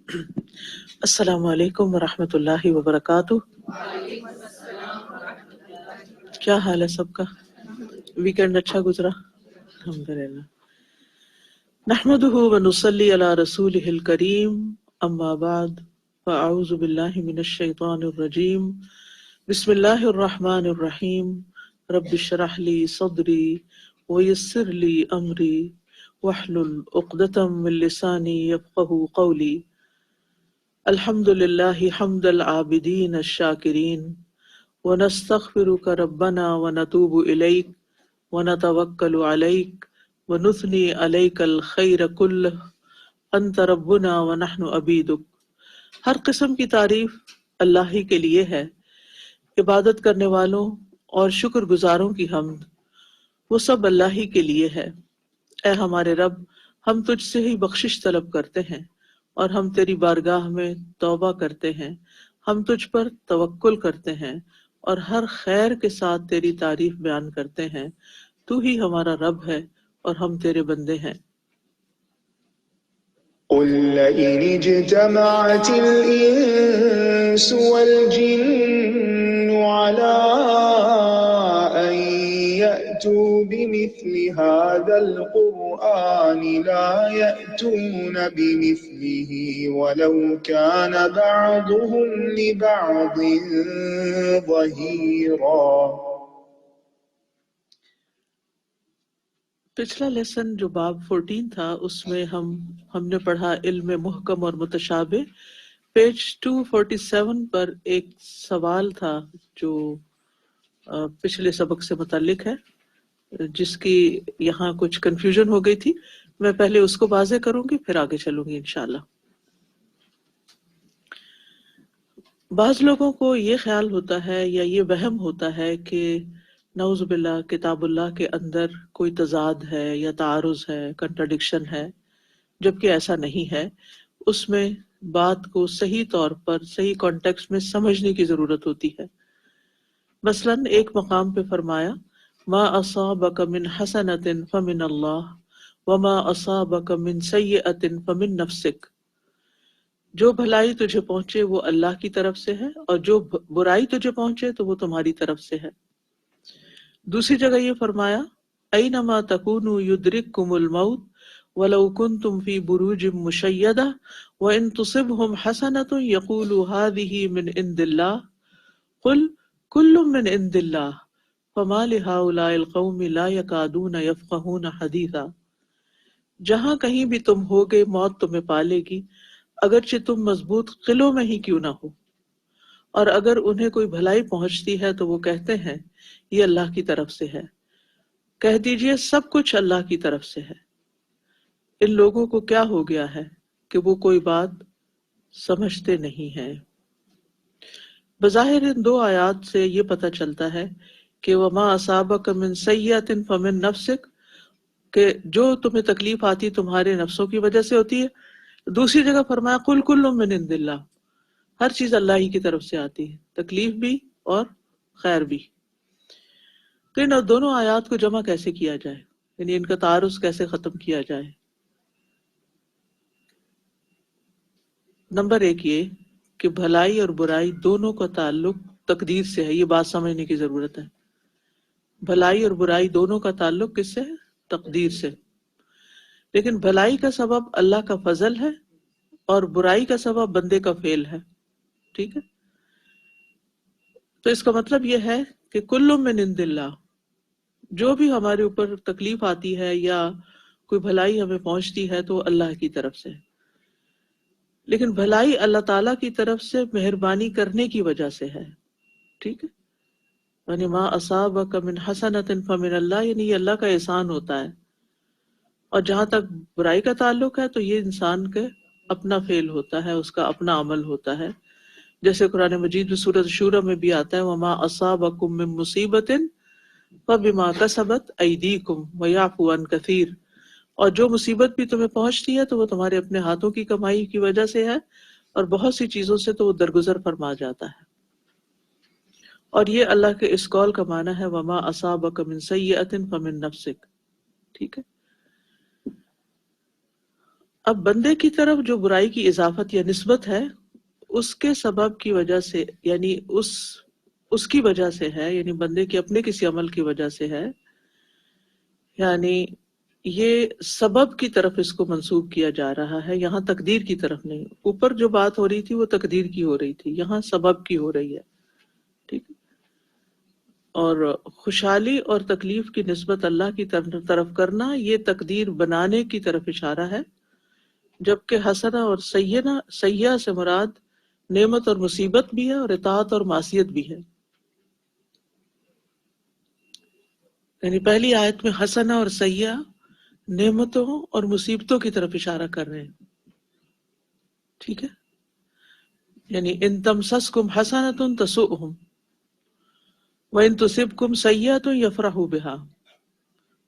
السلام علیکم ورحمۃ اللہ وبرکاتہ۔ کیا حال ہے سب کا؟ ویکینڈ اچھا گزرا؟ الحمدللہ۔ نحمده ونصلی علی رسولہ الکریم، اما بعد فاعوذ باللہ من الشیطان الرجیم، بسم اللہ الرحمن الرحیم۔ رب اشرح لی صدری ویسر لی امری واحلل عقدۃ من لسانی یفقهوا قولی۔ الحمد للہ حمد العابدین الشاکرین، ونستغفرک ربنا ونتوب الیک ونتوکل علیک ونثنی علیک الخیر کلہ، انت ربنا ونحن عبیدک۔ ہر قسم کی تعریف اللہ ہی کے لیے ہے، عبادت کرنے والوں اور شکر گزاروں کی حمد وہ سب اللہ ہی کے لیے ہے۔ اے ہمارے رب، ہم تجھ سے ہی بخشش طلب کرتے ہیں اور ہم تیری بارگاہ میں توبہ کرتے ہیں، ہم تجھ پر توکل کرتے ہیں اور ہر خیر کے ساتھ تیری تعریف بیان کرتے ہیں۔ تو ہی ہمارا رب ہے اور ہم تیرے بندے ہیں۔ قل لئن اجتمعت الإنس والجن على أن يأتوا بمثل هذا القرآن لا يأتون بمثله ولو كان بعضهم لبعض ظهيرا۔ پچھلا لیسن جو باب 14 تھا اس میں ہم نے پڑھا علم محکم اور متشابہ۔ پیج 247 پر ایک سوال تھا جو پچھلے سبق سے متعلق ہے، جس کی یہاں کچھ کنفیوژن ہو گئی تھی۔ میں پہلے اس کو واضح کروں گی پھر آگے چلوں گی انشاءاللہ۔ بعض لوگوں کو یہ خیال ہوتا ہے یا یہ وہم ہوتا ہے کہ نعوذ باللہ کتاب اللہ کے اندر کوئی تضاد ہے یا تعارض ہے، کنٹرڈکشن ہے، جبکہ ایسا نہیں ہے۔ اس میں بات کو صحیح طور پر صحیح کانٹیکسٹ میں سمجھنے کی ضرورت ہوتی ہے۔ مثلا ایک مقام پہ فرمایا ما اصابک من حسنۃ فمن اللہ وما اصابک من سیئۃ فمن نفسک، جو بھلائی تجھے پہنچے وہ اللہ کی طرف سے ہے اور جو برائی تجھے پہنچے تو وہ تمہاری طرف سے ہے۔ دوسری جگہ یہ فرمایا اینما تکونوا یدرککم الموت ولو کنتم فی بروج مشیدہ وان تصبهم حسنۃ یقولوا هذه من عند اللہ قل کل من عند اللہ فما لہؤلاء القوم لا یکادون یفقہون حدیثا۔ جہاں کہیں بھی تم ہوگے موت تمہیں پالے گی، اگرچہ تم مضبوط قلعوں میں ہی کیوں نہ ہو، اور اگر انہیں کوئی بھلائی پہنچتی ہے تو وہ کہتے ہیں یہ اللہ کی طرف سے ہے۔ کہہ دیجئے سب کچھ اللہ کی طرف سے ہے۔ ان لوگوں کو کیا ہو گیا ہے کہ وہ کوئی بات سمجھتے نہیں ہیں۔ بظاہر ان دو آیات سے یہ پتہ چلتا ہے کہ وما اصابک من سیئۃ فمن نفسک، کہ جو تمہیں تکلیف آتی تمہارے نفسوں کی وجہ سے ہوتی ہے۔ دوسری جگہ فرمایا قل کل من عند اللہ، ہر چیز اللہ ہی کی طرف سے آتی ہے، تکلیف بھی اور خیر بھی۔ تو ان دونوں آیات کو جمع کیسے کیا جائے، یعنی ان کا تعارض کیسے ختم کیا جائے؟ نمبر ایک یہ کہ بھلائی اور برائی دونوں کا تعلق تقدیر سے ہے، یہ بات سمجھنے کی ضرورت ہے۔ بھلائی اور برائی دونوں کا تعلق کس سے ہے؟ تقدیر سے۔ لیکن بھلائی کا سبب اللہ کا فضل ہے اور برائی کا سبب بندے کا فعل ہے، ٹھیک ہے؟ تو اس کا مطلب یہ ہے کہ کل من عند اللہ، جو بھی ہمارے اوپر تکلیف آتی ہے یا کوئی بھلائی ہمیں پہنچتی ہے تو اللہ کی طرف سے، لیکن بھلائی اللہ تعالیٰ کی طرف سے مہربانی کرنے کی وجہ سے ہے، ٹھیک ہے؟ یعنی ما اصابک من حسنۃ فمن اللہ، یعنی یہ اللہ کا احسان ہوتا ہے۔ اور جہاں تک برائی کا تعلق ہے تو یہ انسان کے اپنا فعل ہوتا ہے، اس کا اپنا عمل ہوتا ہے۔ جیسے قرآن مجید میں سورۃ شورى میں بھی آتا ہے وما اصابکم من مصیبۃ فبما کسبت ایدیکم ویعفو عن کثیر، اور جو مصیبت بھی تمہیں پہنچتی ہے تو وہ تمہارے اپنے ہاتھوں کی کمائی کی وجہ سے ہے، اور بہت سی چیزوں سے تو وہ درگزر فرما جاتا ہے۔ اور یہ اللہ کے اس قول کا معنی ہے وما اصابک من سیئۃ فمن نفسک، ٹھیک ہے؟ اب بندے کی طرف جو برائی کی اضافت یا نسبت ہے اس کے سبب کی وجہ سے، یعنی اس کی وجہ سے ہے، یعنی بندے کے اپنے کسی عمل کی وجہ سے ہے، یعنی یہ سبب کی طرف اس کو منسوب کیا جا رہا ہے، یہاں تقدیر کی طرف نہیں۔ اوپر جو بات ہو رہی تھی وہ تقدیر کی ہو رہی تھی، یہاں سبب کی ہو رہی ہے، ٹھیک ہے۔ اور خوشحالی اور تکلیف کی نسبت اللہ کی طرف کرنا یہ تقدیر بنانے کی طرف اشارہ ہے، جبکہ حسنہ اور سیئہ سے مراد نعمت اور مصیبت بھی ہے اور اطاعت اور معصیت بھی ہے۔ یعنی پہلی آیت میں حسنہ اور سیئہ نعمتوں اور مصیبتوں کی طرف اشارہ کر رہے ہیں، ٹھیک ہے۔ یعنی ان تمسسکم حسنۃ تسؤہم وان تصبکم سیئۃ یفرحوا بها،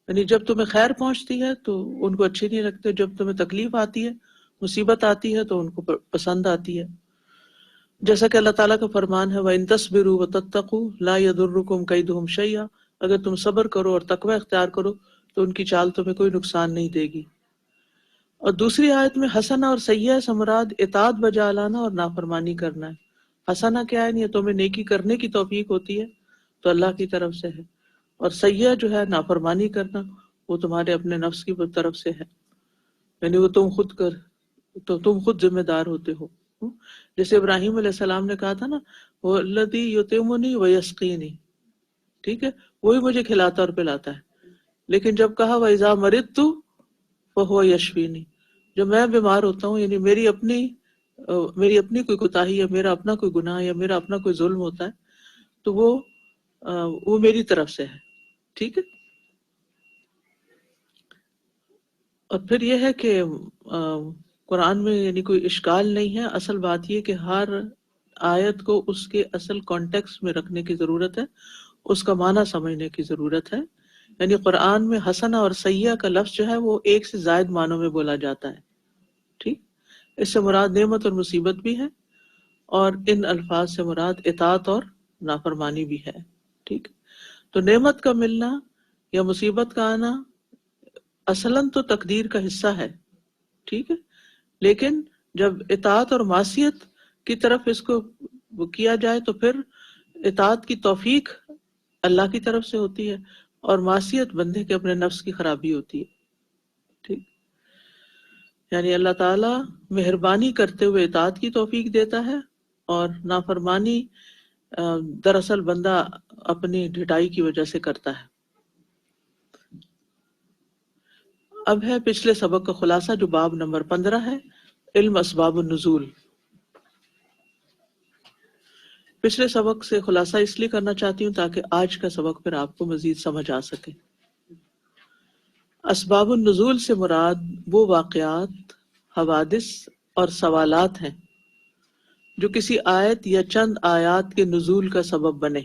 یعنی جب تمہیں خیر پہنچتی ہے تو ان کو اچھی نہیں لگتے، جب تمہیں تکلیف آتی ہے، مصیبت آتی ہے تو ان کو پسند آتی ہے، جیسا کہ اللہ تعالیٰ کا فرمان ہے وَإِن تَصْبِرُوا وَتَتَّقُوا لَا يَضُرُّكُمْ كَيْدُهُمْ شَيْئًا، اگر تم صبر کرو اور تقوی اختیار کرو تو ان کی چال تمہیں کوئی نقصان نہیں دے گی۔ اور دوسری آیت میں حسنہ اور سیئہ سے مراد اطاعت بجا لانا اور نافرمانی کرنا ہے۔ حسنہ کیا ہے؟ یہ تمہیں نیکی کرنے کی توفیق ہوتی ہے تو اللہ کی طرف سے ہے، اور سیئہ جو ہے نافرمانی کرنا وہ تمہارے اپنے نفس کی طرف سے ہے، یعنی وہ تم خود ذمہ دار ہوتے ہو۔ جیسے ابراہیم علیہ السلام نے کہا تھا نا وَالَّذِي يُطْعِمُنِي وَيَسْقِينِي، ٹھیک ہے، وہی مجھے کھلاتا اور پلاتا ہے۔ لیکن جب کہا وَإِذَا مَرِضْتُ فَهُوَ يَشْفِينِي، جب میں بیمار ہوتا ہوں، یعنی میری اپنی کوئی کوتاہی یا میرا اپنا کوئی گناہ یا میرا اپنا کوئی ظلم ہوتا ہے تو وہ میری طرف سے ہے، ٹھیک ہے۔ اور پھر یہ ہے کہ قرآن میں یعنی کوئی اشکال نہیں ہے، اصل بات یہ کہ ہر آیت کو اس کے اصل کانٹیکسٹ میں رکھنے کی ضرورت ہے، اس کا معنی سمجھنے کی ضرورت ہے۔ یعنی قرآن میں حسنہ اور سیئہ کا لفظ جو ہے وہ ایک سے زائد معنوں میں بولا جاتا ہے، ٹھیک، اس سے مراد نعمت اور مصیبت بھی ہے، اور ان الفاظ سے مراد اطاعت اور نافرمانی بھی ہے، ٹھیک۔ تو نعمت کا ملنا یا مصیبت کا آنا اصلاً تو تقدیر کا حصہ ہے، ٹھیک ہے، لیکن جب اطاعت اور معصیت کی طرف اس کو کیا جائے تو پھر اطاعت کی توفیق اللہ کی طرف سے ہوتی ہے اور معصیت بندے کے اپنے نفس کی خرابی ہوتی ہے، ٹھیک۔ یعنی اللہ تعالیٰ مہربانی کرتے ہوئے اطاعت کی توفیق دیتا ہے، اور نافرمانی دراصل بندہ اپنی ڈھٹائی کی وجہ سے کرتا ہے۔ اب ہے پچھلے سبق کا خلاصہ جو باب نمبر 15 ہے، علم اسباب النزول۔ پچھلے سبق سے خلاصہ اس لیے کرنا چاہتی ہوں تاکہ آج کا سبق پھر آپ کو مزید سمجھ آ سکے۔ اسباب النزول سے مراد وہ واقعات، حوادث اور سوالات ہیں جو کسی آیت یا چند آیات کے نزول کا سبب بنے۔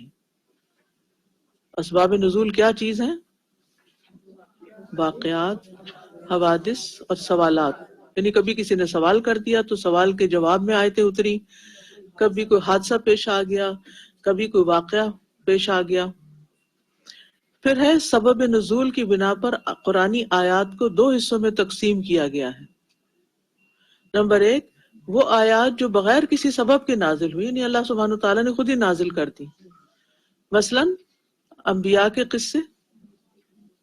اسباب نزول کیا چیز ہیں؟ واقعات، حوادث اور سوالات، یعنی کبھی کسی نے سوال کر دیا تو سوال کے جواب میں آیتیں اتری، کبھی کوئی حادثہ پیش آ گیا، کبھی کوئی واقعہ پیش آ گیا۔ پھر ہے سبب نزول کی بنا پر قرآنی آیات کو دو حصوں میں تقسیم کیا گیا ہے۔ نمبر 1 وہ آیات جو بغیر کسی سبب کے نازل ہوئی، یعنی اللہ سبحانہ تعالیٰ نے خود ہی نازل کر دی، مثلاً انبیاء کے قصے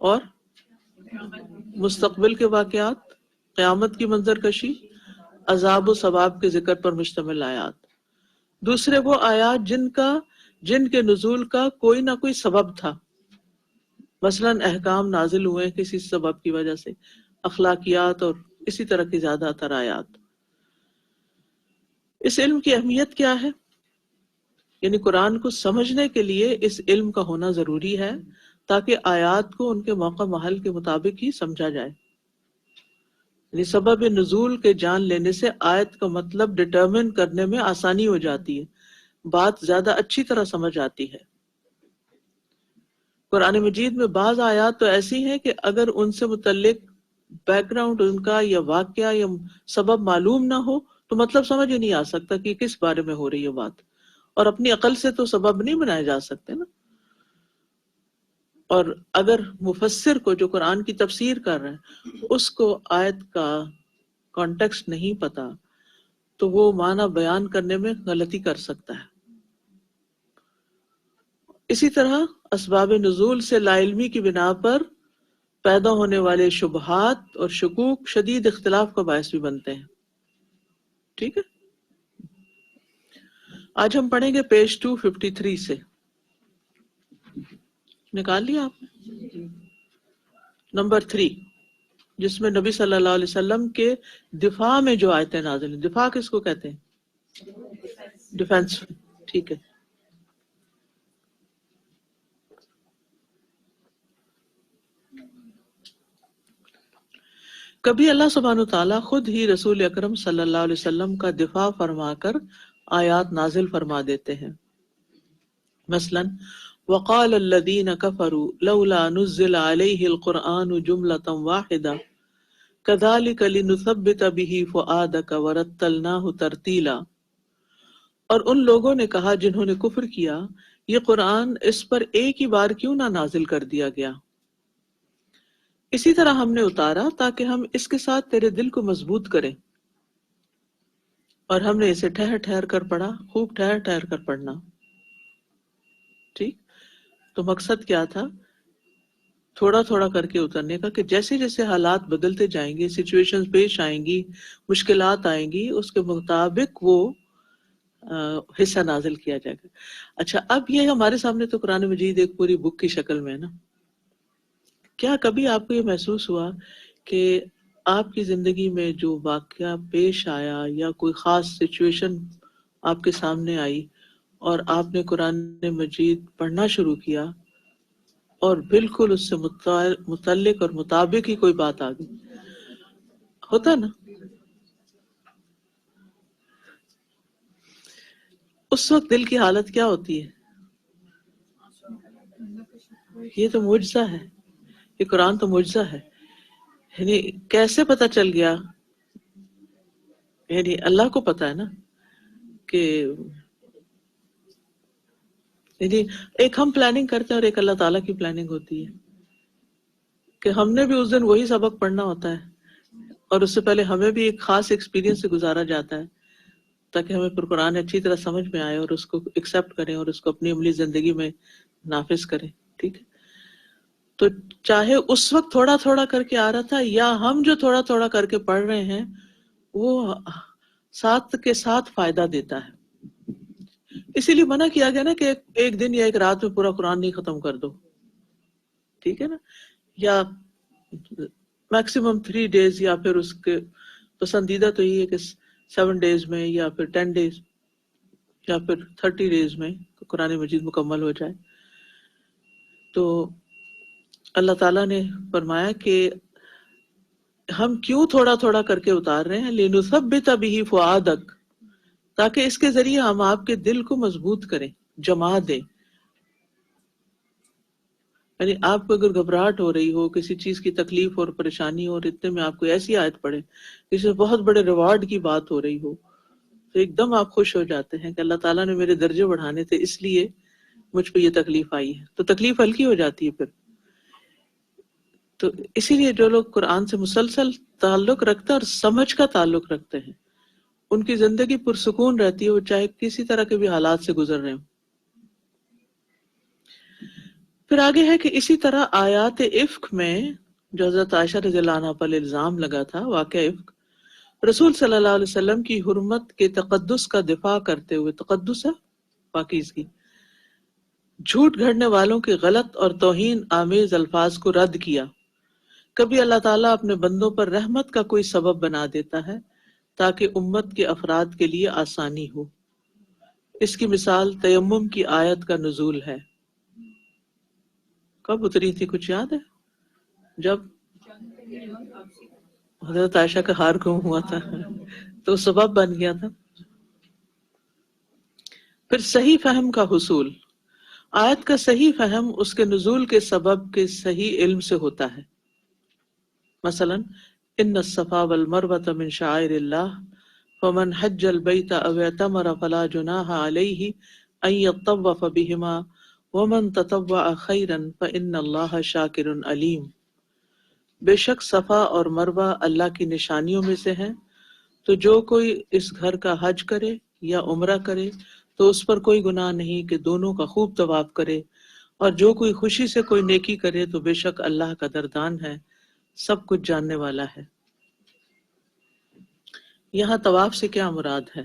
اور مستقبل کے واقعات، قیامت کی منظر کشی، عذاب و ثواب کے ذکر پر مشتمل آیات۔ دوسرے وہ آیات جن کے نزول کا کوئی نہ کوئی سبب تھا، مثلاً احکام نازل ہوئے کسی سبب کی وجہ سے، اخلاقیات اور اسی طرح کی زیادہ تر آیات۔ اس علم کی اہمیت کیا ہے؟ یعنی قرآن کو سمجھنے کے لیے اس علم کا ہونا ضروری ہے تاکہ آیات کو ان کے موقع محل کے مطابق ہی سمجھا جائے۔ یعنی سبب نزول کے جان لینے سے آیت کا مطلب ڈٹرمن کرنے میں آسانی ہو جاتی ہے، بات زیادہ اچھی طرح سمجھ آتی ہے۔ قرآن مجید میں بعض آیات تو ایسی ہیں کہ اگر ان سے متعلق بیک گراؤنڈ ان کا یا واقعہ یا سبب معلوم نہ ہو تو مطلب سمجھ ہی نہیں آ سکتا کہ کس بارے میں ہو رہی ہے بات، اور اپنی عقل سے تو سبب نہیں بنائے جا سکتے نا۔ اور اگر مفسر کو جو قرآن کی تفسیر کر رہے ہیں اس کو آیت کا کانٹیکسٹ نہیں پتا تو وہ معنی بیان کرنے میں غلطی کر سکتا ہے. اسی طرح اسباب نزول سے لا علمی کی بنا پر پیدا ہونے والے شبہات اور شکوک شدید اختلاف کا باعث بھی بنتے ہیں. ٹھیک ہے، آج ہم پڑھیں گے پیج 253 سے. نکال لیا آپ نے؟ نمبر 3، جس میں نبی صلی اللہ علیہ وسلم کے دفاع میں جو آیتیں نازل ہیں. دفاع کس کو کہتے ہیں؟ ڈیفenس. ٹھیک ہے. کبھی اللہ سبحانہ تعالیٰ خود ہی رسول اکرم صلی اللہ علیہ وسلم کا دفاع فرما کر آیات نازل فرما دیتے ہیں. مثلا وقال الذین کفروا لولا نزل علیہ القرآن جملۃ واحدہ کذالک لنثبت به فؤادک ورتلناہ ترتیلا. اور ان لوگوں نے کہا جنہوں نے کفر کیا، یہ قرآن اس پر ایک ہی بار کیوں نہ نازل کر دیا گیا، اسی طرح ہم نے اتارا تاکہ ہم اس کے ساتھ تیرے دل کو مضبوط کریں. اور ہم نے اسے ٹھہر ٹھہر کر پڑھا، خوب ٹھہر ٹھہر کر پڑھنا. ٹھیک، تو مقصد کیا تھا؟ تھوڑا تھوڑا کر کے اترنے کا، کہ جیسے جیسے حالات بدلتے جائیں گے، سچویشنز پیش آئیں گی، مشکلات آئیں گی، اس کے مطابق وہ حصہ نازل کیا جائے گا. اچھا، اب یہ ہمارے سامنے تو قرآن مجید ایک پوری بک کی شکل میں ہے نا. کیا کبھی آپ کو یہ محسوس ہوا کہ آپ کی زندگی میں جو واقعہ پیش آیا یا کوئی خاص سچویشن آپ کے سامنے آئی اور آپ نے قرآن مجید پڑھنا شروع کیا اور بالکل اس سے متعلق اور مطابق ہی کوئی بات آ گئی؟ ہوتا نا. اس وقت دل کی حالت کیا ہوتی ہے؟ یہ تو معجزہ ہے، یہ قرآن تو معجزہ ہے. یعنی کیسے پتہ چل گیا؟ یعنی اللہ کو پتا ہے نا کہ یعنی ایک ہم پلاننگ کرتے ہیں اور ایک اللہ تعالیٰ کی پلاننگ ہوتی ہے کہ ہم نے بھی اس دن وہی سبق پڑھنا ہوتا ہے اور اس سے پہلے ہمیں بھی ایک خاص ایکسپیرینس سے گزارا جاتا ہے تاکہ ہمیں پھر قرآن اچھی طرح سمجھ میں آئے اور اس کو ایکسیپٹ کریں اور اس کو اپنی عملی زندگی میں نافذ کریں. ٹھیک ہے، تو چاہے اس وقت تھوڑا تھوڑا کر کے آ رہا تھا یا ہم جو تھوڑا تھوڑا کر کے پڑھ رہے ہیں وہ ساتھ کے ساتھ فائدہ دیتا ہے. اسی لیے منع کیا گیا نا کہ ایک دن یا ایک رات میں پورا قرآن نہیں ختم کر دو. ٹھیک ہے نا، یا میکسیمم 3 days، یا پھر اس کے پسندیدہ تو یہ ہے کہ 7 days میں یا پھر 10 days یا پھر 30 days میں قرآن مجید مکمل ہو جائے. تو اللہ تعالیٰ نے فرمایا کہ ہم کیوں تھوڑا تھوڑا کر کے اتار رہے ہیں، لِنُثَبِّتَ بِهِ فُؤَادَكَ، تاکہ اس کے ذریعے ہم آپ کے دل کو مضبوط کریں، جما دیں. یعنی آپ کو اگر گھبراہٹ ہو رہی ہو، کسی چیز کی تکلیف اور پریشانی ہو، اور اتنے میں آپ کو ایسی آیت پڑھے جس میں بہت بڑے ریوارڈ کی بات ہو رہی ہو، تو ایک دم آپ خوش ہو جاتے ہیں کہ اللہ تعالیٰ نے میرے درجے بڑھانے تھے، اس لیے مجھ پہ یہ تکلیف آئی ہے. تو تکلیف ہلکی ہو جاتی ہے پھر. تو اسی لیے جو لوگ قرآن سے مسلسل تعلق رکھتے ہیں اور سمجھ کا تعلق رکھتے ہیں، ان کی زندگی پرسکون رہتی ہے، وہ چاہے کسی طرح کے بھی حالات سے گزر رہے ہوں. پھر آگے ہے کہ اسی طرح آیات افک میں جو حضرت عائشہ رضی اللہ عنہ پر الزام لگا تھا، واقعہ افک، رسول صلی اللہ علیہ وسلم کی حرمت کے تقدس کا دفاع کرتے ہوئے، تقدس ہے پاکیزگی، جھوٹ گھڑنے والوں کے غلط اور توہین آمیز الفاظ کو رد کیا. کبھی اللہ تعالیٰ اپنے بندوں پر رحمت کا کوئی سبب بنا دیتا ہے تاکہ امت کے افراد کے لیے آسانی ہو. اس کی مثال تیمم کی آیت کا نزول ہے. کب اتری تھی کچھ یاد ہے؟ جب حضرت عائشہ کا ہار گم ہوا تھا تو سبب بن گیا تھا. پھر صحیح فہم کا حصول، آیت کا صحیح فہم اس کے نزول کے سبب کے صحیح علم سے ہوتا ہے. مثلا ان الصفا والمروة من شعائر اللہ فمن حج البیت او اعتمر فلا جناح علیہ ان یطوف بہما ومن تطوع خیرا فإن اللہ شاکر علیم. بے شک صفا اور مروہ اللہ کی نشانیوں میں سے ہیں، تو جو کوئی اس گھر کا حج کرے یا عمرہ کرے تو اس پر کوئی گناہ نہیں کہ دونوں کا خوب طواف کرے، اور جو کوئی خوشی سے کوئی نیکی کرے تو بے شک اللہ قدردان ہے، سب کچھ جاننے والا ہے۔ یہاں طواف سے کیا مراد ہے؟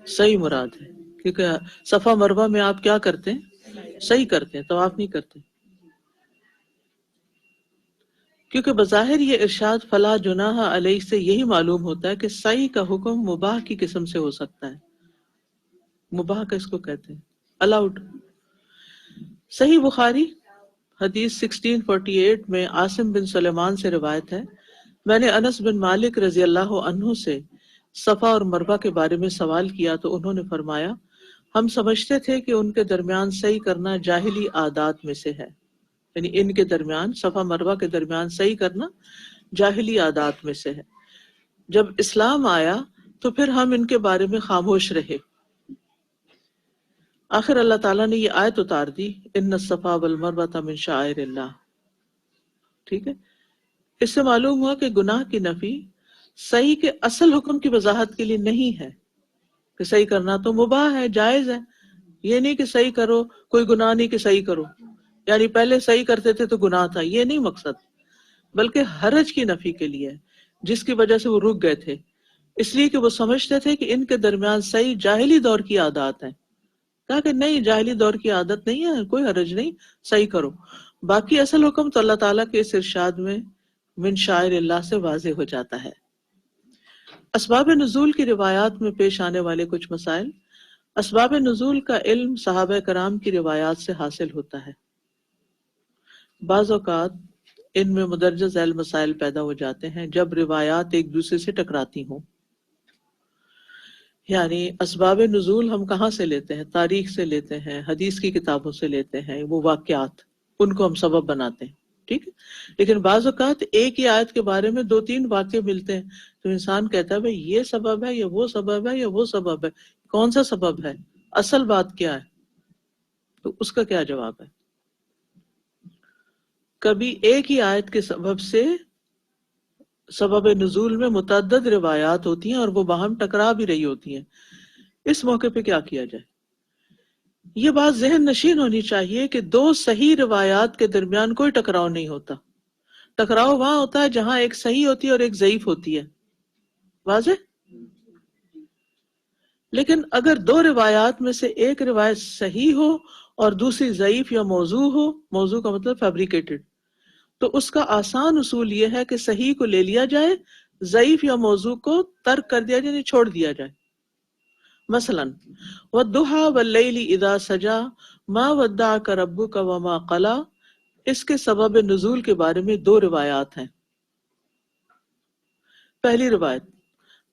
صحیح مراد ہے، کیونکہ صفا مروہ میں آپ کیا کرتے ہیں؟ صحیح کرتے ہیں، طواف نہیں کرتے، کیونکہ بظاہر یہ ارشاد فلا جناح علیہ سے یہی معلوم ہوتا ہے کہ سعی کا حکم مباح کی قسم سے ہو سکتا ہے۔ مباح کس کو کہتے ہیں؟ الاؤڈ۔ صحیح بخاری حدیث 1648 میں عاصم بن سلیمان سے روایت ہے، میں نے انس بن مالک رضی اللہ عنہ سے صفا اور مروہ کے بارے میں سوال کیا تو انہوں نے فرمایا، ہم سمجھتے تھے کہ ان کے درمیان صحیح کرنا جاہلی عادات میں سے ہے، یعنی ان کے درمیان، صفا مروہ کے درمیان صحیح کرنا جاہلی عادات میں سے ہے۔ جب اسلام آیا تو پھر ہم ان کے بارے میں خاموش رہے۔ آخر اللہ تعالیٰ نے یہ آیت اتار دی، ان الصفا والمروہ من شعائر اللہ۔ ٹھیک ہے، اس سے معلوم ہوا کہ گناہ کی نفی صحیح کے اصل حکم کی وضاحت کے لیے نہیں ہے، کہ صحیح کرنا تو مباح ہے، جائز ہے، یہ نہیں کہ صحیح کرو کوئی گناہ نہیں کہ صحیح کرو، یعنی پہلے صحیح کرتے تھے تو گناہ تھا، یہ نہیں مقصد، بلکہ حرج کی نفی کے لیے، جس کی وجہ سے وہ رک گئے تھے، اس لیے کہ وہ سمجھتے تھے کہ ان کے درمیان صحیح جاہلی دور کی عادات ہیں۔ کہا کہ نہیں، جاہلی دور کی عادت نہیں ہے، کوئی حرج نہیں، صحیح کرو۔ باقی اصل حکم تو اللہ تعالیٰ کے اس ارشاد میں من شاعر اللہ سے واضح ہو جاتا ہے۔ اسباب نزول کی روایات میں پیش آنے والے کچھ مسائل۔ اسباب نزول کا علم صحابہ کرام کی روایات سے حاصل ہوتا ہے۔ بعض اوقات ان میں مدرجہ ذیل مسائل پیدا ہو جاتے ہیں جب روایات ایک دوسرے سے ٹکراتی ہوں۔ یعنی اسباب نزول ہم کہاں سے لیتے ہیں؟ تاریخ سے لیتے ہیں، حدیث کی کتابوں سے لیتے ہیں، وہ واقعات، ان کو ہم سبب بناتے ہیں، ٹھیک ہے۔ لیکن بعض اوقات ایک ہی آیت کے بارے میں 2-3 واقعے ملتے ہیں تو انسان کہتا ہے بھائی یہ سبب ہے یا وہ سبب ہے یا وہ سبب ہے، کون سا سبب ہے، اصل بات کیا ہے؟ تو اس کا کیا جواب ہے؟ کبھی ایک ہی آیت کے سبب سے سبب نزول میں متعدد روایات ہوتی ہیں اور وہ باہم ٹکرا بھی رہی ہوتی ہیں، اس موقع پہ کیا کیا جائے؟ یہ بات ذہن نشین ہونی چاہیے کہ 2 صحیح روایات کے درمیان کوئی ٹکراؤ نہیں ہوتا، ٹکراؤ وہاں ہوتا ہے جہاں ایک صحیح ہوتی ہے اور ایک ضعیف ہوتی ہے، واضح؟ لیکن اگر 2 روایات میں سے ایک روایت صحیح ہو اور دوسری ضعیف یا موضوع ہو، موضوع کا مطلب فیبریکیٹڈ، تو اس کا آسان اصول یہ ہے کہ صحیح کو لے لیا جائے، ضعیف یا موضوع کو ترک کر دیا جائے، یعنی چھوڑ دیا جائے۔ مثلا والضحی واللیل اذا سجا ما ودعک ربک وما قلی، اس کے سبب نزول کے بارے میں 2 روایات ہیں۔ پہلی روایت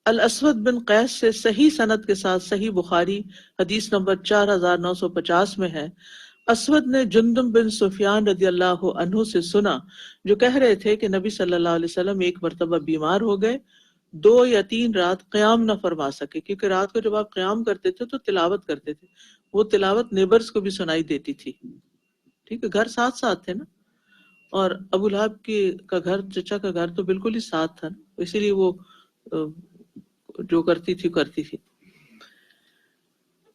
الاسود بن قیس سے صحیح سند کے ساتھ صحیح بخاری حدیث نمبر 4950 میں ہے، اسود نے جندب بن سفیان رضی اللہ عنہ سے سنا جو کہہ رہے تھے کہ نبی صلی اللہ علیہ وسلم ایک مرتبہ بیمار ہو گئے، 2 یا 3 رات قیام نہ فرما سکے، کیونکہ رات کو جب آپ قیام کرتے تھے تو تلاوت کرتے تھے، وہ تلاوت نیبرز کو بھی سنائی دیتی تھی، ٹھیک ہے، گھر ساتھ ساتھ تھے نا، اور ابو لہب کا گھر، چچا کا گھر تو بالکل ہی ساتھ تھا، اسی لیے وہ جو کرتی تھی۔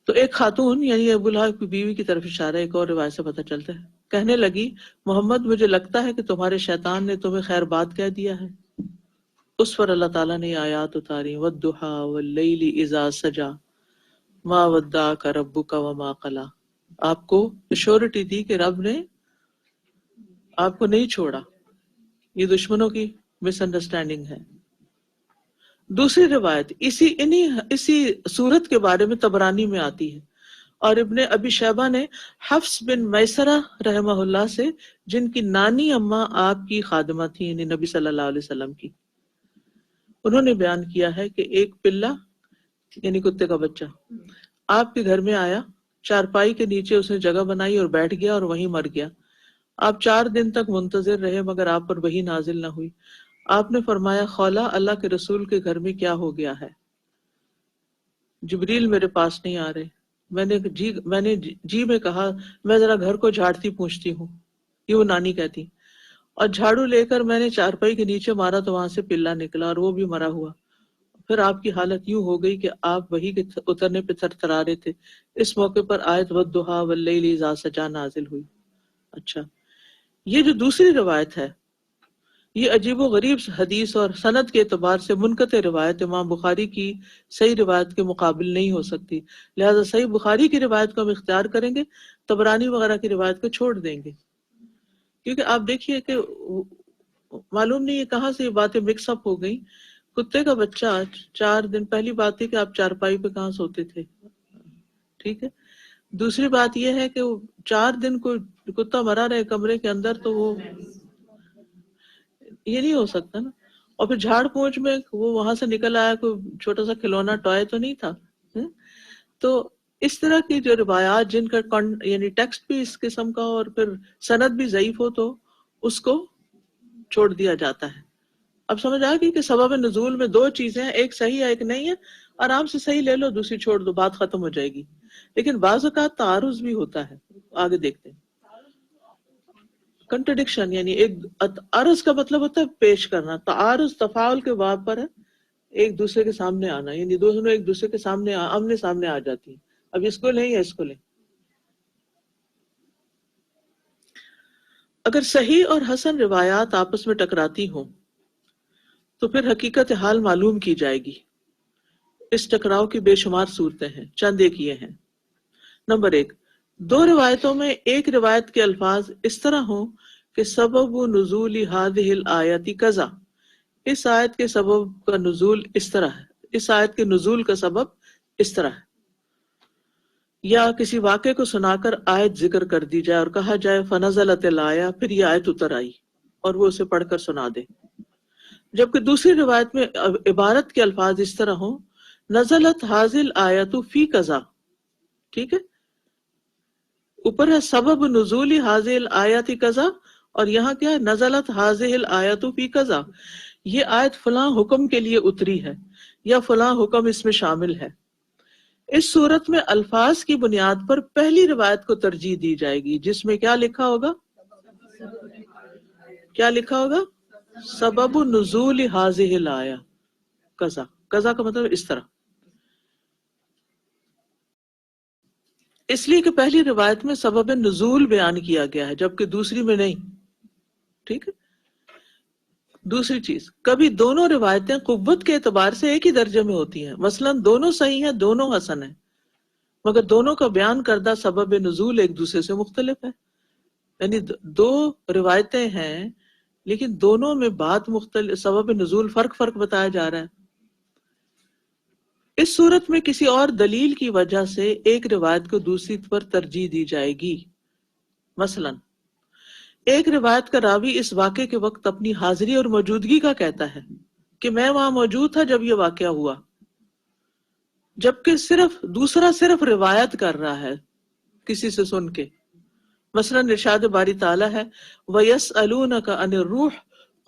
تو ایک خاتون یعنی ابو لہب کی بیوی کی طرف اشارہ ایک اور روایت سے پتہ چلتا ہے، کہنے لگی محمد مجھے لگتا ہے کہ تمہارے شیطان نے تمہیں خیر بات کہہ دیا ہے۔ اس پر اللہ تعالیٰ نے آیات اتاری، والضحی واللیل اذا سجا ما ودعک ربک وما قلی، آپ کو ایشورٹی دی کہ رب نے آپ کو نہیں چھوڑا۔ یہ دشمنوں کی مس انڈرسٹینڈنگ ہے۔ دوسری روایت اسی صورت کے بارے میں طبرانی میں آتی ہے، اور ابن ابی شیبہ نے حفص بن میسرہ رحمہ اللہ سے، جن کی نانی اماں آپ کی خادمہ تھی، یعنی نبی صلی اللہ علیہ وسلم کی، انہوں نے بیان کیا ہے کہ ایک پلہ یعنی کتے کا بچہ آپ کے گھر میں آیا، چارپائی کے نیچے اس نے جگہ بنائی اور بیٹھ گیا اور وہیں مر گیا۔ آپ 4 دن تک منتظر رہے مگر آپ پر وحی نازل نہ ہوئی۔ آپ نے فرمایا خولا اللہ کے رسول کے گھر میں کیا ہو گیا ہے؟ جبریل میرے پاس نہیں آ رہے۔ میں نے جی میں کہا میں ذرا گھر کو جھاڑتی پوچھتی ہوں، یہ وہ نانی کہتی، اور جھاڑو لے کر میں نے چارپائی کے نیچے مارا تو وہاں سے پلا نکلا اور وہ بھی مرا ہوا. پھر آپ کی حالت یوں ہو گئی کہ آپ وہی کے اترنے پہ تھرتھرا رہے تھے. اس موقع پر آیت والضحیٰ واللیل اذا سجا نازل ہوئی. اچھا، یہ جو دوسری روایت ہے یہ عجیب و غریب حدیث اور سند کے اعتبار سے منقطع روایت امام بخاری کی صحیح روایت کے مقابل نہیں ہو سکتی. لہذا صحیح بخاری کی روایت کو ہم اختیار کریں گے، طبرانی وغیرہ کی روایت کو چھوڑ دیں گے. کیونکہ آپ دیکھیے کہ معلوم نہیں ہے کہاں سے یہ باتیں مکس اپ ہو گئی. کتے کا بچہ 4 دن، پہلی بات ہے کہ آپ چارپائی پہ کہاں سوتے تھے، ٹھیک ہے. دوسری بات یہ ہے کہ وہ 4 دن کو کتا مرا رہے کمرے کے اندر، تو وہ یہ نہیں ہو سکتا نا. اور پھر جھاڑ پونچھ میں وہ وہاں سے نکل آیا، کوئی چھوٹا سا کھلونا ٹوائے تو نہیں تھا. تو اس طرح کی جو روایات جن کا یعنی ٹیکسٹ بھی اس قسم کا اور پھر سند بھی ضعیف ہو تو اس کو چھوڑ دیا جاتا ہے. اب سمجھ آ گئی کہ سبب نزول میں 2 چیزیں ہیں، ایک صحیح ہے ایک نہیں ہے. آرام سے صحیح لے لو، دوسری چھوڑ دو، بات ختم ہو جائے گی. لیکن بعض اوقات تعارض بھی ہوتا ہے، آگے دیکھتے ہیں. کنٹرڈکشن یعنی ایک عرض کا مطلب ہوتا ہے پیش کرنا. تعارض تفاعل کے باب پر ہے، ایک دوسرے کے سامنے آنا، یعنی دونوں ایک دوسرے کے سامنے آمنے سامنے آ جاتی ہیں. اب اس کو لیں یا اس کو لیں. اگر صحیح اور حسن روایات آپس میں ٹکراتی ہوں تو پھر حقیقت حال معلوم کی جائے گی. اس ٹکراؤ کی بے شمار صورتیں ہیں، چند ایک یہ ہیں. نمبر 1، 2 روایتوں میں ایک روایت کے الفاظ اس طرح ہوں کہ سبب نزول هذه الآیت کذا، اس آیت کے سبب کا نزول اس طرح ہے، اس آیت کے نزول کا سبب اس طرح ہے. یا کسی واقعے کو سنا کر آیت ذکر کر دی جائے اور کہا جائے فنزلت الآیہ، پھر یہ آیت اتر آئی، اور وہ اسے پڑھ کر سنا دے. جبکہ دوسری روایت میں عبارت کے الفاظ اس طرح ہوں نزلت حاضل آیت فی قضا، ٹھیک ہے، اوپر ہے سبب نزول حاضل آیت قضا، اور یہاں کیا ہے نزلت حاضل آیت فی قضا، یہ آیت فلاں حکم کے لیے اتری ہے یا فلاں حکم اس میں شامل ہے. اس صورت میں الفاظ کی بنیاد پر پہلی روایت کو ترجیح دی جائے گی جس میں کیا لکھا ہوگا، کیا لکھا ہوگا، سبب نزول حاضل الآیہ قضا. قضا کا مطلب اس طرح، اس لیے کہ پہلی روایت میں سبب نزول بیان کیا گیا ہے جبکہ دوسری میں نہیں. ٹھیک ہے. دوسری چیز، کبھی دونوں روایتیں قوت کے اعتبار سے ایک ہی درجے میں ہوتی ہیں، مثلا دونوں صحیح ہیں دونوں حسن ہیں، مگر دونوں کا بیان کردہ سبب نزول ایک دوسرے سے مختلف ہے. یعنی 2 روایتیں ہیں لیکن دونوں میں بات مختلف، سبب نزول فرق بتایا جا رہا ہے. اس صورت میں کسی اور دلیل کی وجہ سے ایک روایت کو دوسری پر ترجیح دی جائے گی. مثلا ایک روایت کا راوی اس واقعے کے وقت اپنی حاضری اور موجودگی کا کہتا ہے کہ میں وہاں موجود تھا جب یہ واقعہ ہوا، جبکہ دوسرا صرف روایت کر رہا ہے کسی سے سن کے. مثلا ارشاد باری تعالیٰ ہے وَيَسْأَلُونَكَ عَنِ الرُّوحِ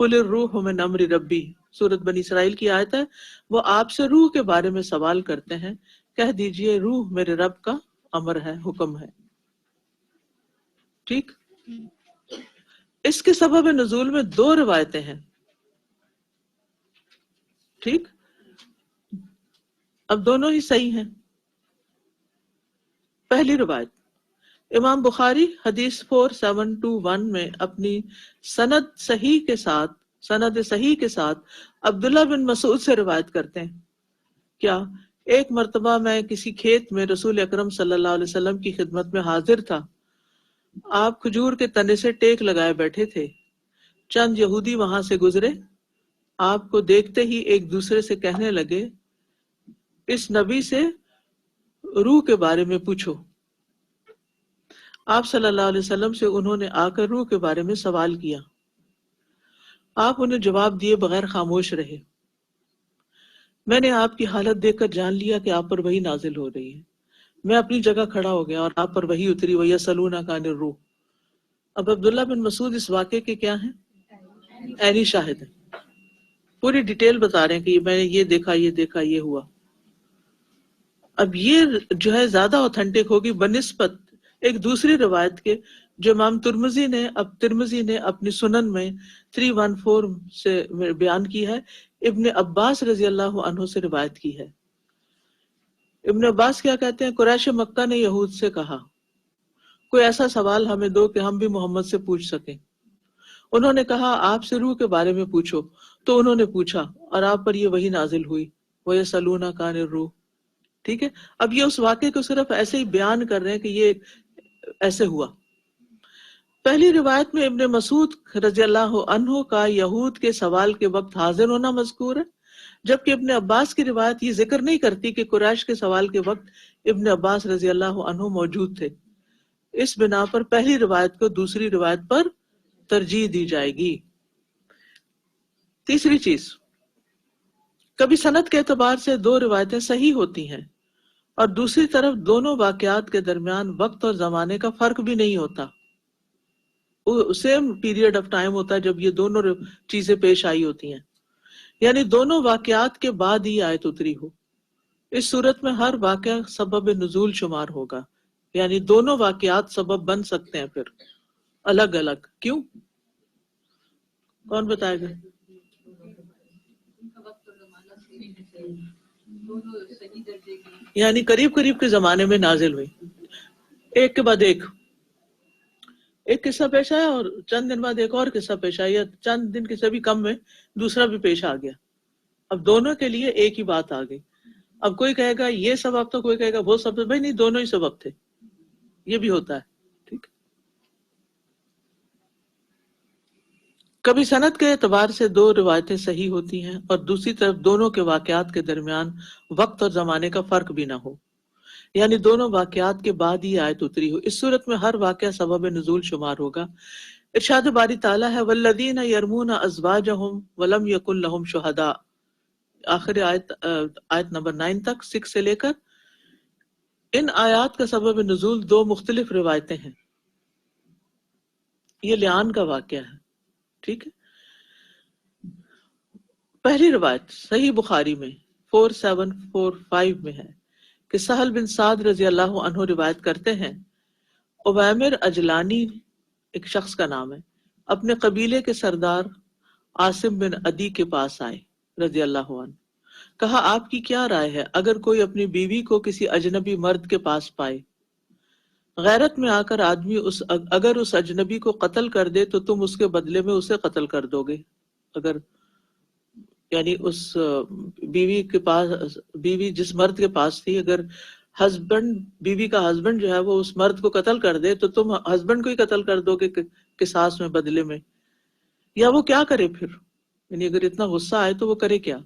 قُلِ الرُّوحُ مِنْ أَمْرِ رَبِّي، سورۃ بنی اسرائیل کی آیت ہے. وہ آپ سے روح کے بارے میں سوال کرتے ہیں، کہہ دیجئے روح میرے رب کا امر ہے، حکم ہے. ٹھیک. اس کے سبب نزول میں 2 روایتیں ہیں. ٹھیک. اب دونوں ہی صحیح ہیں. پہلی روایت، امام بخاری حدیث 4721 میں اپنی سند صحیح کے ساتھ عبداللہ بن مسعود سے روایت کرتے ہیں. کیا ایک مرتبہ میں کسی کھیت میں رسول اکرم صلی اللہ علیہ وسلم کی خدمت میں حاضر تھا. آپ کھجور کے تنے سے ٹیک لگائے بیٹھے تھے. چند یہودی وہاں سے گزرے، آپ کو دیکھتے ہی ایک دوسرے سے کہنے لگے اس نبی سے روح کے بارے میں پوچھو. آپ صلی اللہ علیہ وسلم سے انہوں نے آ کر روح کے بارے میں سوال کیا. آپ انہیں جواب دیے بغیر خاموش رہے. میں نے آپ کی حالت دیکھ کر جان لیا کہ آپ پر وحی نازل ہو رہی ہے. میں اپنی جگہ کھڑا ہو گیا اور آپ پر وحی اتری وَيَسْأَلُونَكَ عَنِ الرُّوحِ. اب عبداللہ بن مسعود اس واقعے کے کیا ہیں، عینی شاہد ہیں. پوری ڈیٹیل بتا رہے ہیں کہ میں نے یہ دیکھا یہ ہوا. اب یہ جو ہے زیادہ اوتھینٹک ہوگی بنسبت ایک دوسری روایت کے جو امام ترمذی نے اپنی سنن میں 314 سے بیان کی ہے، ابن عباس رضی اللہ عنہ سے روایت کی ہے۔ ابن عباس کیا کہتے ہیں؟ قریش مکہ نے یہود سے کہا کوئی ایسا سوال ہمیں دو کہ ہم بھی محمد سے پوچھ سکیں۔ انہوں نے کہا آپ سے روح کے بارے میں پوچھو، تو انہوں نے پوچھا اور آپ پر یہ وحی نازل ہوئی، وَيَسْأَلُونَكَ عَنِ الرُّوحِ۔ ٹھیک ہے، اب یہ اس واقعے کو صرف ایسے ہی بیان کر رہے ہیں کہ یہ ایسے ہوا۔ پہلی روایت میں ابن مسعود رضی اللہ عنہ کا یہود کے سوال کے وقت حاضر ہونا مذکور ہے، جبکہ ابن عباس کی روایت یہ ذکر نہیں کرتی کہ قریش کے سوال کے وقت ابن عباس رضی اللہ عنہ موجود تھے۔ اس بنا پر پہلی روایت کو دوسری روایت پر ترجیح دی جائے گی۔ تیسری چیز، کبھی سند کے اعتبار سے دو روایتیں صحیح ہوتی ہیں اور دوسری طرف دونوں واقعات کے درمیان وقت اور زمانے کا فرق بھی نہیں ہوتا، سیم پیریڈ آف ٹائم ہوتا ہے جب یہ دونوں چیزیں پیش آئی ہوتی ہیں، یعنی دونوں واقعات کے بعد ہی آیت اتری ہو۔ اس صورت میں ہر واقعہ سبب نزول شمار ہوگا، یعنی دونوں واقعات سبب بن سکتے ہیں پھر الگ الگ۔ کیوں؟ کون بتائے گا؟ یعنی قریب قریب کے زمانے میں نازل ہوئی، ایک کے بعد ایک قصہ پیش آیا اور چند دن بعد ایک اور قصہ پیش آیا، یا چند دن کے سے بھی کم میں دوسرا بھی پیش آ گیا۔ اب دونوں کے لیے ایک ہی بات آ گئی۔ اب کوئی کہے گا یہ سبب تو، کوئی کہے گا وہ سبب، بھائی نہیں، دونوں ہی سبب تھے، یہ بھی ہوتا ہے۔ ٹھیک، کبھی سند کے اعتبار سے دو روایتیں صحیح ہوتی ہیں اور دوسری طرف دونوں کے واقعات کے درمیان وقت اور زمانے کا فرق بھی نہ ہو، یعنی دونوں واقعات کے بعد ہی آیت اتری ہو۔ اس صورت میں ہر واقعہ سبب نزول شمار ہوگا۔ ارشاد باری تعالیٰ ہے والذین یرمون ازواجہم ولم یکن لہم شہداء، آخر آیت نمبر 9 تک، 6 سے لے کر۔ ان آیات کا سبب نزول دو مختلف روایتیں ہیں۔ یہ لعان کا واقعہ ہے، ٹھیک ہے۔ پہلی روایت صحیح بخاری میں 4745 میں ہے کہ سہل بن سعد رضی اللہ عنہ روایت کرتے ہیں، عویمر اجلانی ایک شخص کا نام ہے، اپنے قبیلے کے سردار عاصم بن عدی کے پاس آئے رضی اللہ عنہ، کہا آپ کی کیا رائے ہے اگر کوئی اپنی بیوی کو کسی اجنبی مرد کے پاس پائے؟ غیرت میں آ کر آدمی اگر اس اجنبی کو قتل کر دے تو تم اس کے بدلے میں اسے قتل کر دو گے؟ اگر یعنی اس بیوی جس مرد کے پاس تھی، اگر بیوی کا ہسبینڈ جو ہے وہ اس مرد کو قتل کر دے تو تم ہسبینڈ کو ہی قتل کر دو گے قصاص میں، بدلے میں؟ یا وہ کیا کرے پھر؟ یعنی اگر اتنا غصہ آئے تو وہ کرے کیا؟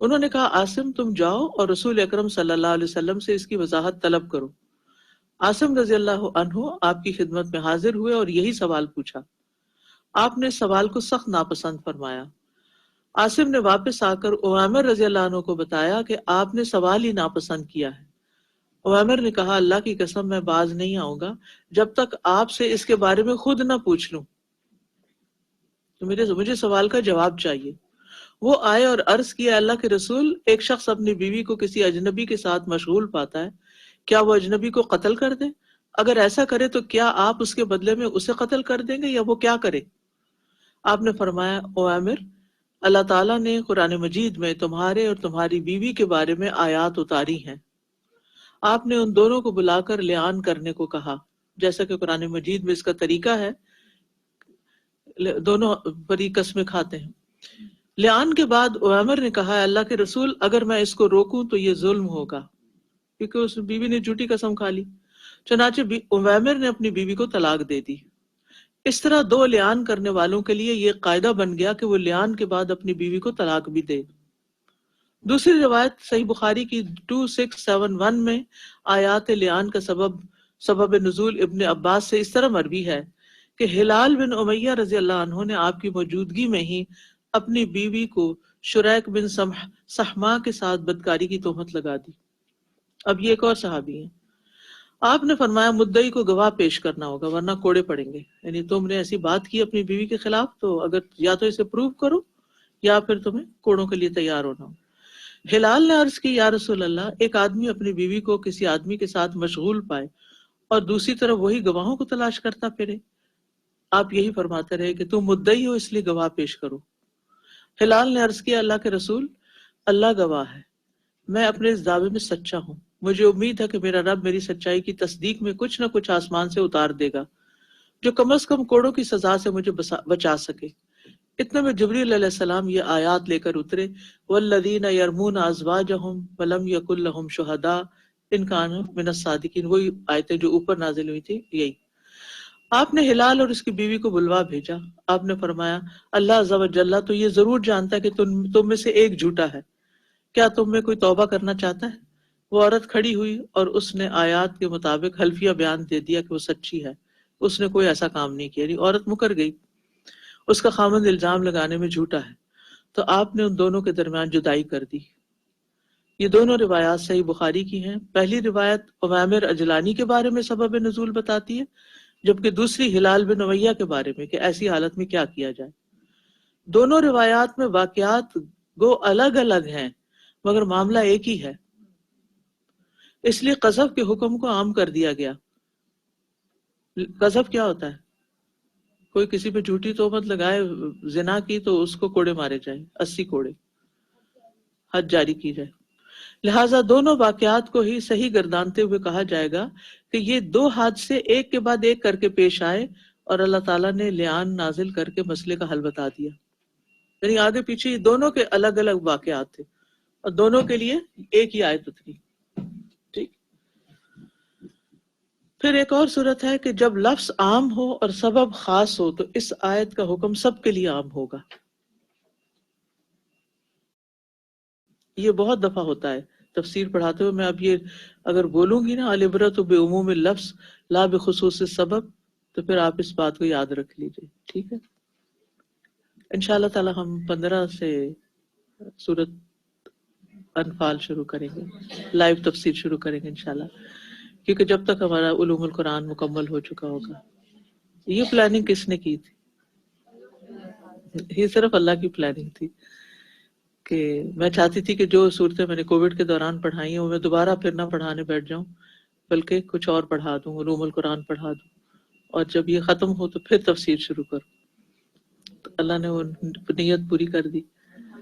انہوں نے کہا عاصم تم جاؤ اور رسول اکرم صلی اللہ علیہ وسلم سے اس کی وضاحت طلب کرو۔ عاصم رضی اللہ عنہ آپ کی خدمت میں حاضر ہوئے اور یہی سوال پوچھا۔ آپ نے سوال کو سخت ناپسند فرمایا۔ عاصم نے واپس آ کر عویمر رضی اللہ عنہ کو بتایا کہ آپ نے سوال ہی ناپسند کیا ہے۔ عویمر نے کہا اللہ کی قسم میں باز نہیں آؤں گا جب تک آپ سے اس کے بارے میں خود نہ پوچھ لوں، تو مجھے سوال کا جواب چاہیے۔ وہ آئے اور عرض کیا اللہ کے رسول، ایک شخص اپنی بیوی کو کسی اجنبی کے ساتھ مشغول پاتا ہے، کیا وہ اجنبی کو قتل کر دے؟ اگر ایسا کرے تو کیا آپ اس کے بدلے میں اسے قتل کر دیں گے یا وہ کیا کرے؟ آپ نے فرمایا عویمر، اللہ تعالیٰ نے قرآن مجید میں تمہارے اور تمہاری بیوی کے بارے میں آیات اتاری ہیں۔ آپ نے ان دونوں کو بلا کر لعان کرنے کو کہا، جیسا کہ قرآن مجید میں اس کا طریقہ ہے، دونوں بڑی قسمیں کھاتے ہیں۔ لعان کے بعد عویمر نے کہا اللہ کے رسول، اگر میں اس کو روکوں تو یہ ظلم ہوگا، کیونکہ اس بیوی نے جھوٹی قسم کھا لی۔ چنانچہ عویمر نے اپنی بیوی کو طلاق دے دی۔ اس طرح دو لعان کرنے والوں کے لیے یہ قاعدہ بن گیا کہ وہ لعان کے بعد اپنی بیوی کو طلاق بھی دے۔ دوسری روایت صحیح بخاری کی 2671 میں آیات لعان کا سبب نزول ابن عباس سے اس طرح مروی ہے کہ ہلال بن امیہ رضی اللہ عنہ نے آپ کی موجودگی میں ہی اپنی بیوی کو شریک بن سحما کے ساتھ بدکاری کی تہمت لگا دی۔ اب یہ ایک اور صحابی ہیں۔ آپ نے فرمایا مدعی کو گواہ پیش کرنا ہوگا ورنہ کوڑے پڑیں گے، یعنی تم نے ایسی بات کی اپنی بیوی کے خلاف تو اگر یا تو اسے پروف کرو یا پھر تمہیں کوڑوں کے لیے تیار ہونا ہو۔ ہلال نے عرض کی یا رسول اللہ، ایک آدمی اپنی بیوی کو کسی آدمی کے ساتھ مشغول پائے اور دوسری طرف وہی گواہوں کو تلاش کرتا پھرے. آپ یہی فرماتے رہے کہ تم مدعی ہو اس لیے گواہ پیش کرو. ہلال نے عرض کیا اللہ کے رسول، اللہ گواہ ہے، میں اپنے اس دعوے میں سچا ہوں. مجھے امید ہے کہ میرا رب میری سچائی کی تصدیق میں کچھ نہ کچھ آسمان سے اتار دے گا جو کم از کم کوڑوں کی سزا سے مجھے بچا سکے. اتنے میں جبریل علیہ السلام یہ آیات لے کر اترے، والذین یرمون ازواجہم ولم یکن لہم شہداء ان کانوا من الصادقین. وہی آیتیں جو اوپر نازل ہوئی تھی یہی. آپ نے ہلال اور اس کی بیوی کو بلوا بھیجا. آپ نے فرمایا اللہ عز و جل تو یہ ضرور جانتا ہے کہ تم میں سے ایک جھوٹا ہے. کیا تم میں کوئی توبہ کرنا چاہتا ہے؟ وہ عورت کھڑی ہوئی اور اس نے آیات کے مطابق حلفیہ بیان دے دیا کہ وہ سچی ہے، اس نے کوئی ایسا کام نہیں کیا. عورت مکر گئی، اس کا خامند الزام لگانے میں جھوٹا ہے، تو آپ نے ان دونوں کے درمیان جدائی کر دی. یہ دونوں روایات صحیح بخاری کی ہیں. پہلی روایت عوامر اجلانی کے بارے میں سبب نزول بتاتی ہے، جبکہ دوسری ہلال بن امیہ کے بارے میں کہ ایسی حالت میں کیا کیا جائے. دونوں روایات میں واقعات گو الگ الگ ہیں مگر معاملہ ایک ہی ہے، اس لیے قذف کے حکم کو عام کر دیا گیا. قذف کیا ہوتا ہے؟ کوئی کسی پہ جھوٹی تہمت لگائے زنا کی تو اس کو کوڑے مارے جائیں، 80 کوڑے، حد جاری کی جائے. لہٰذا دونوں واقعات کو ہی صحیح گردانتے ہوئے کہا جائے گا کہ یہ دو حادثے ایک کے بعد ایک کر کے پیش آئے اور اللہ تعالیٰ نے لعان نازل کر کے مسئلے کا حل بتا دیا. یعنی آگے پیچھے یہ دونوں کے الگ الگ واقعات تھے اور دونوں کے لیے ایک ہی آیت اتری. ٹھیک. پھر ایک اور صورت ہے کہ جب لفظ عام ہو اور سبب خاص ہو تو اس آیت کا حکم سب کے لیے عام ہوگا. یہ بہت دفعہ ہوتا ہے تفسیر پڑھاتے ہوئے. میں اب یہ اگر بولوں گی نا العبرۃ بعموم اللفظ لا بخصوص السبب تو پھر آپ اس بات کو یاد رکھ لیجیے. ٹھیک ہے. انشاءاللہ تعالی ہم 15 سے سورت انفال شروع کریں گے، لائیو تفسیر شروع کریں گے انشاءاللہ، کیونکہ جب تک ہمارا علوم القرآن مکمل ہو چکا ہوگا. یہ پلاننگ کس نے کی تھی؟ یہ صرف اللہ کی پلاننگ تھی کہ میں چاہتی تھی کہ جو صورتیں میں نے کووڈ کے دوران پڑھائی ہیں وہ میں دوبارہ پھر نہ پڑھانے بیٹھ جاؤں بلکہ کچھ اور پڑھا دوں، علوم القرآن پڑھا دوں، اور جب یہ ختم ہو تو پھر تفسیر شروع کروں. تو اللہ نے وہ نیت پوری کر دی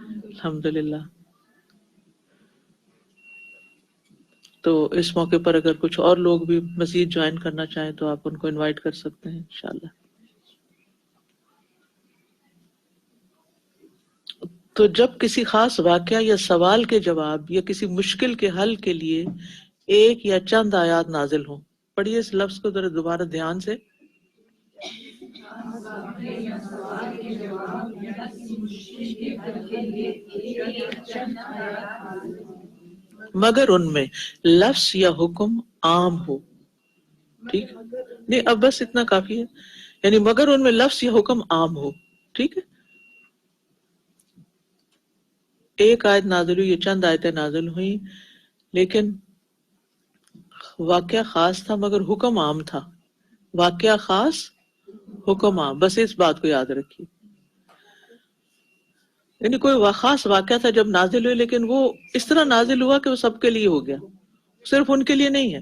الحمدللہ. تو اس موقع پر اگر کچھ اور لوگ بھی مزید جوائن کرنا چاہیں تو آپ ان کو انوائٹ کر سکتے ہیں انشاءاللہ. تو جب کسی خاص واقعہ یا سوال کے جواب یا کسی مشکل کے حل کے لیے ایک یا چند آیات نازل ہوں. پڑھیے اس لفظ کو ذرا دوبارہ دھیان سے. مگر ان میں لفظ یا حکم عام ہو. ٹھیک نہیں، اب بس اتنا کافی ہے. یعنی مگر ان میں لفظ یا حکم عام ہو. ٹھیک ہے. ایک آیت نازل ہوئی، یہ چند آیتیں نازل ہوئی، لیکن واقعہ خاص تھا مگر حکم عام تھا. واقعہ خاص حکم عام، بس اس بات کو یاد رکھیے. یعنی کوئی خاص واقعہ تھا جب نازل ہوئے، لیکن وہ اس طرح نازل ہوا کہ وہ سب کے لیے ہو گیا، صرف ان کے لیے نہیں ہے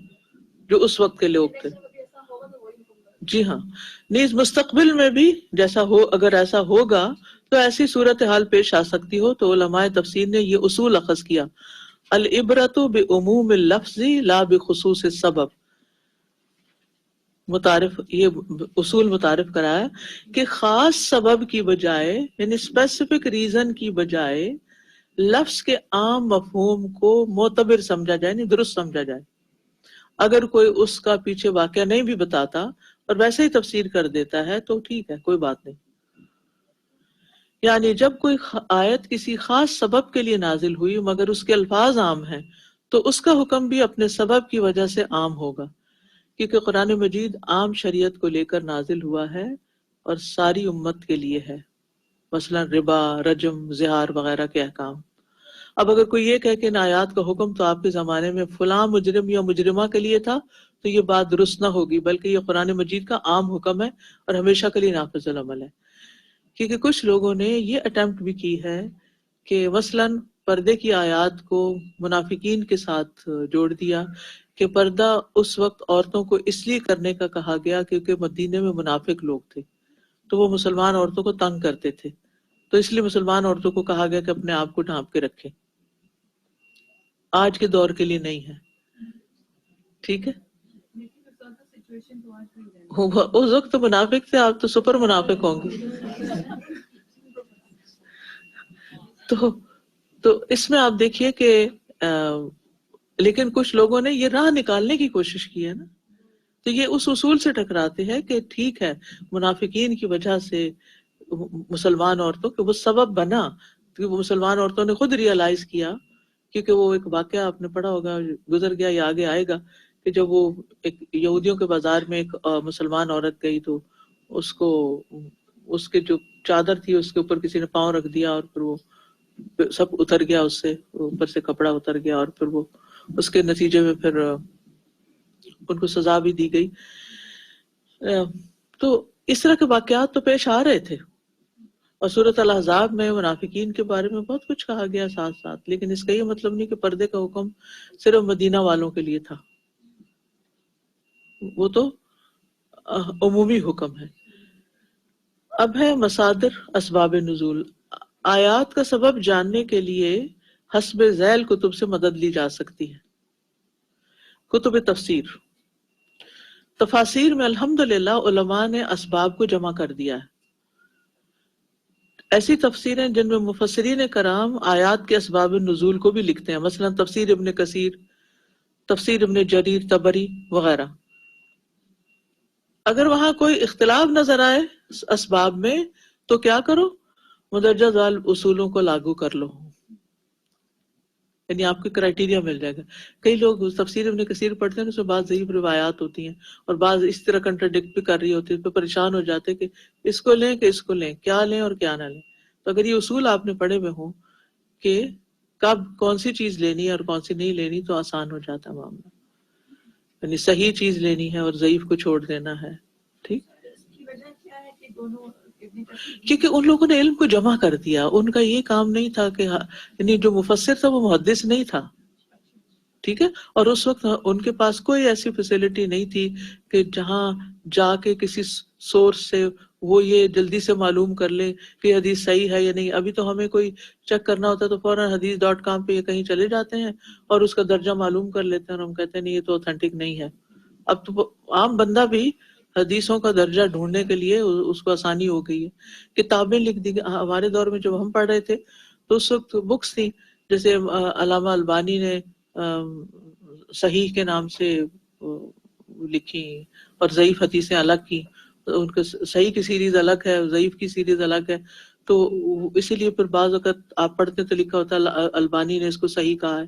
جو اس وقت کے لوگ تھے. جی ہاں، نیز مستقبل میں بھی جیسا ہو، اگر ایسا ہوگا تو ایسی صورتحال پیش آ سکتی ہو تو علماء تفسیر نے یہ اصول اخذ کیا، العبرۃ بعموم اللفظ لا بخصوص السبب. متعارف یہ اصول متعارف کرایا کہ خاص سبب کی بجائے یعنی اسپیسیفک ریزن کی بجائے لفظ کے عام مفہوم کو معتبر سمجھا جائے، یعنی درست سمجھا جائے. اگر کوئی اس کا پیچھے واقعہ نہیں بھی بتاتا اور ویسے ہی تفسیر کر دیتا ہے تو ٹھیک ہے، کوئی بات نہیں. یعنی جب کوئی آیت کسی خاص سبب کے لیے نازل ہوئی مگر اس کے الفاظ عام ہیں تو اس کا حکم بھی اپنے سبب کی وجہ سے عام ہوگا، کیونکہ قرآن مجید عام شریعت کو لے کر نازل ہوا ہے اور ساری امت کے لیے ہے، مثلا ربا، رجم، زہار وغیرہ کے احکام. اب اگر کوئی یہ کہے کہ ان آیات کا حکم تو آپ کے زمانے میں فلاں مجرم یا مجرمہ کے لیے تھا تو یہ بات درست نہ ہوگی، بلکہ یہ قرآن مجید کا عام حکم ہے اور ہمیشہ کے لیے نافذ العمل ہے. کیونکہ کچھ لوگوں نے یہ اٹیمپٹ بھی کی ہے کہ مثلاً پردے کی آیات کو منافقین کے ساتھ جوڑ دیا کہ پردہ اس وقت عورتوں کو اس لیے کرنے کا کہا گیا کیونکہ مدینے میں منافق لوگ تھے تو وہ مسلمان عورتوں کو تنگ کرتے تھے، تو اس لیے مسلمان عورتوں کو کہا گیا کہ اپنے آپ کو ڈھانپ کے رکھیں. آج کے دور کے لیے نہیں ہے، ٹھیک ہے. اس وقت تو منافق تھے، آپ تو سپر منافق ہوں گے. تو اس میں آپ دیکھیے کہ لیکن کچھ لوگوں نے یہ راہ نکالنے کی کوشش کی ہے نا، تو یہ اس اصول سے ٹکراتے ہیں کہ ٹھیک ہے منافقین کی وجہ سے مسلمان عورتوں کے وہ سبب بنا، کیونکہ وہ مسلمان عورتوں نے خود ریئلائز کیا، کیونکہ وہ ایک واقعہ آپ نے پڑھا ہوگا، گزر گیا یا آگے آئے گا، کہ جب وہ ایک یہودیوں کے بازار میں ایک مسلمان عورت گئی تو اس کو اس کے جو چادر تھی اس کے اوپر کسی نے پاؤں رکھ دیا اور پھر وہ سب اتر گیا، اس سے اوپر سے کپڑا اتر گیا، اور پھر وہ اس کے نتیجے میں پھر ان کو سزا بھی دی گئی. تو اس طرح کے واقعات تو پیش آ رہے تھے، اور سورۃ الاحزاب میں منافقین کے بارے میں بہت کچھ کہا گیا ساتھ ساتھ، لیکن اس کا یہ مطلب نہیں کہ پردے کا حکم صرف مدینہ والوں کے لیے تھا، وہ تو عمومی حکم ہے. اب ہے مصادر اسباب نزول. آیات کا سبب جاننے کے لیے حسب ذیل کتب سے مدد لی جا سکتی ہے. کتب تفسیر، تفاسیر میں الحمدللہ علماء نے اسباب کو جمع کر دیا ہے. ایسی تفسیریں جن میں مفسرین کرام آیات کے اسباب نزول کو بھی لکھتے ہیں، مثلا تفسیر ابن کثیر، تفسیر ابن جریر طبری وغیرہ. اگر وہاں کوئی اختلاف نظر آئے اسباب میں تو کیا کرو، مدرجہ ذیل اصولوں کو لاگو کر لو، یعنی آپ کو کرائیٹیریا مل جائے گا. کئی لوگ تفسیر ابن کثیر پڑھتے ہیں، اس میں بعض ضعیف روایات ہوتی ہیں اور بعض اس طرح کنٹراڈکٹ بھی کر رہی ہوتی ہے، تو پریشان ہو جاتے کہ اس کو لیں کہ اس کو لیں، کیا لیں اور کیا نہ لیں. تو اگر یہ اصول آپ نے پڑھے ہوئے ہوں کہ کب کون سی چیز لینی ہے اور کون سی نہیں لینی، تو آسان ہو جاتا ہے معاملہ. یعنی صحیح چیز لینی ہے اور ضعیف کو چھوڑ دینا ہے. ٹھیک، کیونکہ ان لوگوں نے علم کو جمع کر دیا، ان کا یہ کام نہیں تھا کہ یعنی جو مفسر تھا وہ محدث نہیں تھا، ٹھیک ہے. اور اس وقت ان کے پاس کوئی ایسی فیسلٹی نہیں تھی کہ جہاں جا کے کسی سورس سے وہ یہ جلدی سے معلوم کر لیں کہ حدیث صحیح ہے یا نہیں. ابھی تو ہمیں کوئی چیک کرنا ہوتا ہے تو فوراً حدیث.com پہ یہ کہیں چلے جاتے ہیں اور اس کا درجہ معلوم کر لیتے ہیں اور ہم کہتے ہیں نہیں یہ تو اوتھینٹک نہیں ہے. اب تو عام بندہ بھی حدیثوں کا درجہ ڈھونڈنے کے لیے اس کو آسانی ہو گئی ہے. کتابیں لکھ دی گئی. ہمارے دور میں جب ہم پڑھ رہے تھے تو اس وقت بکس تھی، جیسے علامہ البانی نے صحیح کے نام سے لکھی اور ضعیف حدیثیں الگ کی. ان کے صحیح کی سیریز الگ ہے، ضعیف کی سیریز الگ ہے. تو اسی لیے پھر بعض وقت آپ پڑھتے تو لکھا ہوتا ہے البانی نے اس کو صحیح کہا ہے.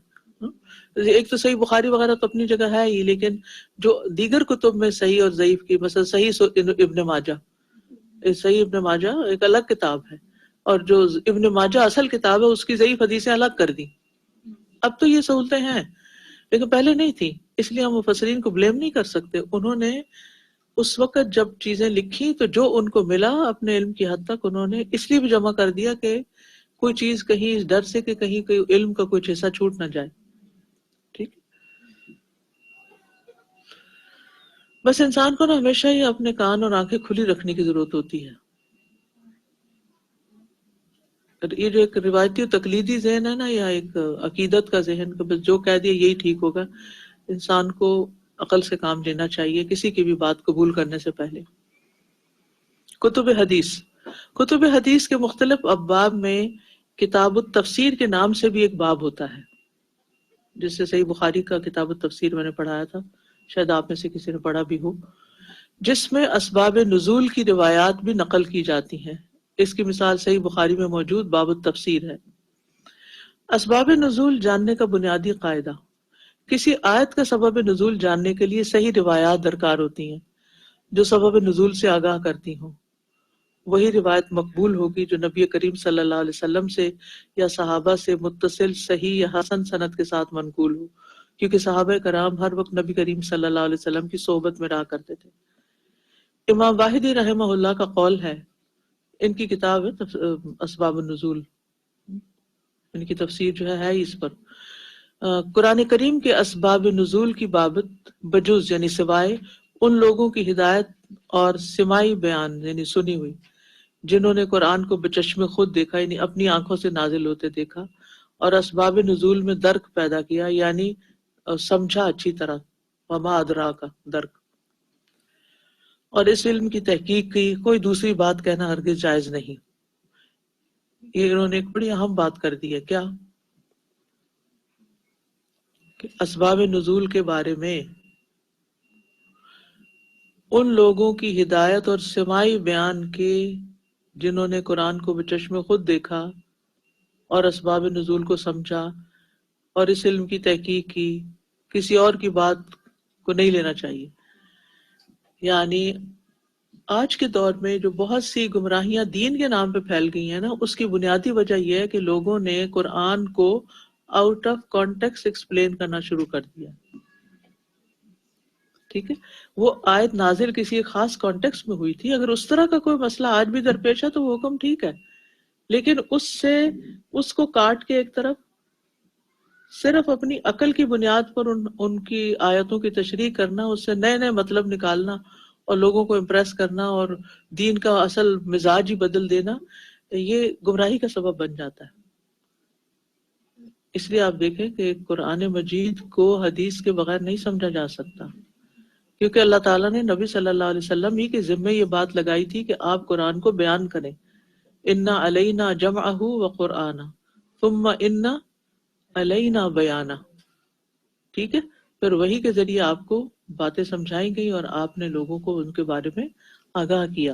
ایک تو صحیح بخاری وغیرہ تو اپنی جگہ ہے ہی، لیکن جو دیگر کتب میں صحیح اور ضعیف کی، مثلا صحیح ابن ماجہ، صحیح ابن ماجہ ایک الگ کتاب ہے، اور جو ابن ماجہ اصل کتاب ہے اس کی ضعیف حدیثیں الگ کر دی. اب تو یہ سہولتیں ہیں لیکن پہلے نہیں تھی، اس لیے ہم مفسرین کو بلیم نہیں کر سکتے. انہوں نے اس وقت جب چیزیں لکھی تو جو ان کو ملا اپنے علم کی حد تک انہوں نے اس لیے بھی جمع کر دیا کہ کوئی چیز کہیں اس ڈر سے کہ کہیں کوئی علم کا کچھ حصہ چھوٹ نہ جائے. ٹھیک، بس انسان کو نا ہمیشہ ہی اپنے کان اور آنکھیں کھلی رکھنے کی ضرورت ہوتی ہے. یہ جو ایک روایتی و تقلیدی ذہن ہے نا، یا ایک عقیدت کا ذہن کہ بس جو کہہ دیا یہی ٹھیک ہوگا، انسان کو عقل سے کام لینا چاہیے کسی کی بھی بات قبول کرنے سے پہلے. کتب حدیث، کتب حدیث کے مختلف ابواب میں کتاب التفسیر کے نام سے بھی ایک باب ہوتا ہے، جس سے صحیح بخاری کا کتاب التفسیر میں نے پڑھایا تھا، شاید آپ میں سے کسی نے پڑھا بھی ہو، جس میں اسباب نزول کی روایات بھی نقل کی جاتی ہیں. اس کی مثال صحیح بخاری میں موجود باب التفسیر ہے. اسباب نزول جاننے کا بنیادی قاعدہ، کسی آیت کا سبب نزول جاننے کے لیے صحیح روایات درکار ہوتی ہیں جو سبب نزول سے آگاہ کرتی ہوں. وہی روایت مقبول ہوگی جو نبی کریم صلی اللہ علیہ وسلم سے یا صحابہ سے متصل صحیح یا حسن سند کے ساتھ منقول ہو، کیونکہ صحابہ کرام ہر وقت نبی کریم صلی اللہ علیہ وسلم کی صحبت میں رہا کرتے تھے. امام واحدی رحمہ اللہ کا قول ہے، ان کی کتاب ہے اسباب النزول، ان کی تفسیر جو ہے اس پر. قرآن کریم کے اسباب نزول کی بابت بجز یعنی سوائے ان لوگوں کی ہدایت اور سماعی بیان یعنی سنی ہوئی جنہوں نے قرآن کو بچشم خود دیکھا یعنی اپنی آنکھوں سے نازل ہوتے دیکھا اور اسباب نزول میں درک پیدا کیا یعنی سمجھا اچھی طرح، وما ادراک درک، اور اس علم کی تحقیق کی، کوئی دوسری بات کہنا ہرگز جائز نہیں۔ یہ انہوں نے ایک بڑی اہم بات کر دی ہے، کیا کہ اسباب نزول کے بارے میں ان لوگوں کی ہدایت اور سماعی بیان کے جنہوں نے قرآن کو بچشم خود دیکھا اور اسباب نزول کو سمجھا اور اس علم کی تحقیق کی، کسی اور کی بات کو نہیں لینا چاہیے۔ یعنی آج کے دور میں جو بہت سی گمراہیاں دین کے نام پہ پھیل گئی ہیں نا، اس کی بنیادی وجہ یہ ہے کہ لوگوں نے قرآن کو آؤٹ آف کانٹیکسٹ ایکسپلین کرنا شروع کر دیا۔ ٹھیک ہے، وہ آیت نازل کسی ایک خاص کانٹیکسٹ میں ہوئی تھی، اگر اس طرح کا کوئی مسئلہ آج بھی درپیش ہے تو وہ حکم ٹھیک ہے، لیکن اس کو کاٹ کے ایک طرف صرف اپنی عقل کی بنیاد پر ان کی آیتوں کی تشریح کرنا، اس سے نئے نئے مطلب نکالنا اور لوگوں کو امپریس کرنا اور دین کا اصل مزاج ہی بدل دینا، یہ گمراہی کا سبب بن جاتا ہے۔ اس لیے آپ دیکھیں کہ قرآن مجید کو حدیث کے بغیر نہیں سمجھا جا سکتا، کیونکہ اللہ تعالیٰ نے نبی صلی اللہ علیہ وسلم ہی کے ذمے یہ بات لگائی تھی کہ آپ قرآن کو بیان کریں، اِنَّ عَلَيْنَا جَمْعَهُ وَقُرْآنَ ثُمَّ اِنَّ عَلَيْنَا بَيَانَ۔ ٹھیک ہے، پھر وحی کے ذریعے آپ کو باتیں سمجھائی گئی اور آپ نے لوگوں کو ان کے بارے میں آگاہ کیا۔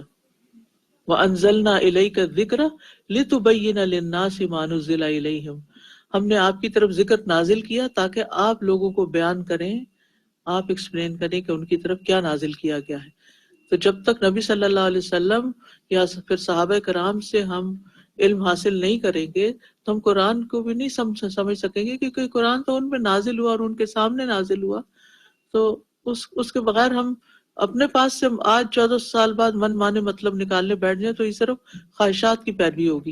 وَأَنزَلْنَا إِلَيْكَ الذِّكْرَ لِتُبَيِّنَ لِلنَّاسِ مَا نُزِّلَ إِلَيْهِمْ، ہم نے آپ کی طرف ذکر نازل کیا تاکہ آپ لوگوں کو بیان کریں، آپ ایکسپلین کریں کہ ان کی طرف کیا نازل کیا گیا ہے۔ تو جب تک نبی صلی اللہ علیہ وسلم یا پھر صحابہ کرام سے ہم علم حاصل نہیں کریں گے تو ہم قرآن کو بھی نہیں سمجھ سکیں گے، کیونکہ قرآن تو ان پہ نازل ہوا اور ان کے سامنے نازل ہوا، تو اس کے بغیر ہم اپنے پاس سے آج 14 سال بعد من مانے مطلب نکالنے بیٹھ جائیں تو یہ صرف خواہشات کی پیروی ہوگی۔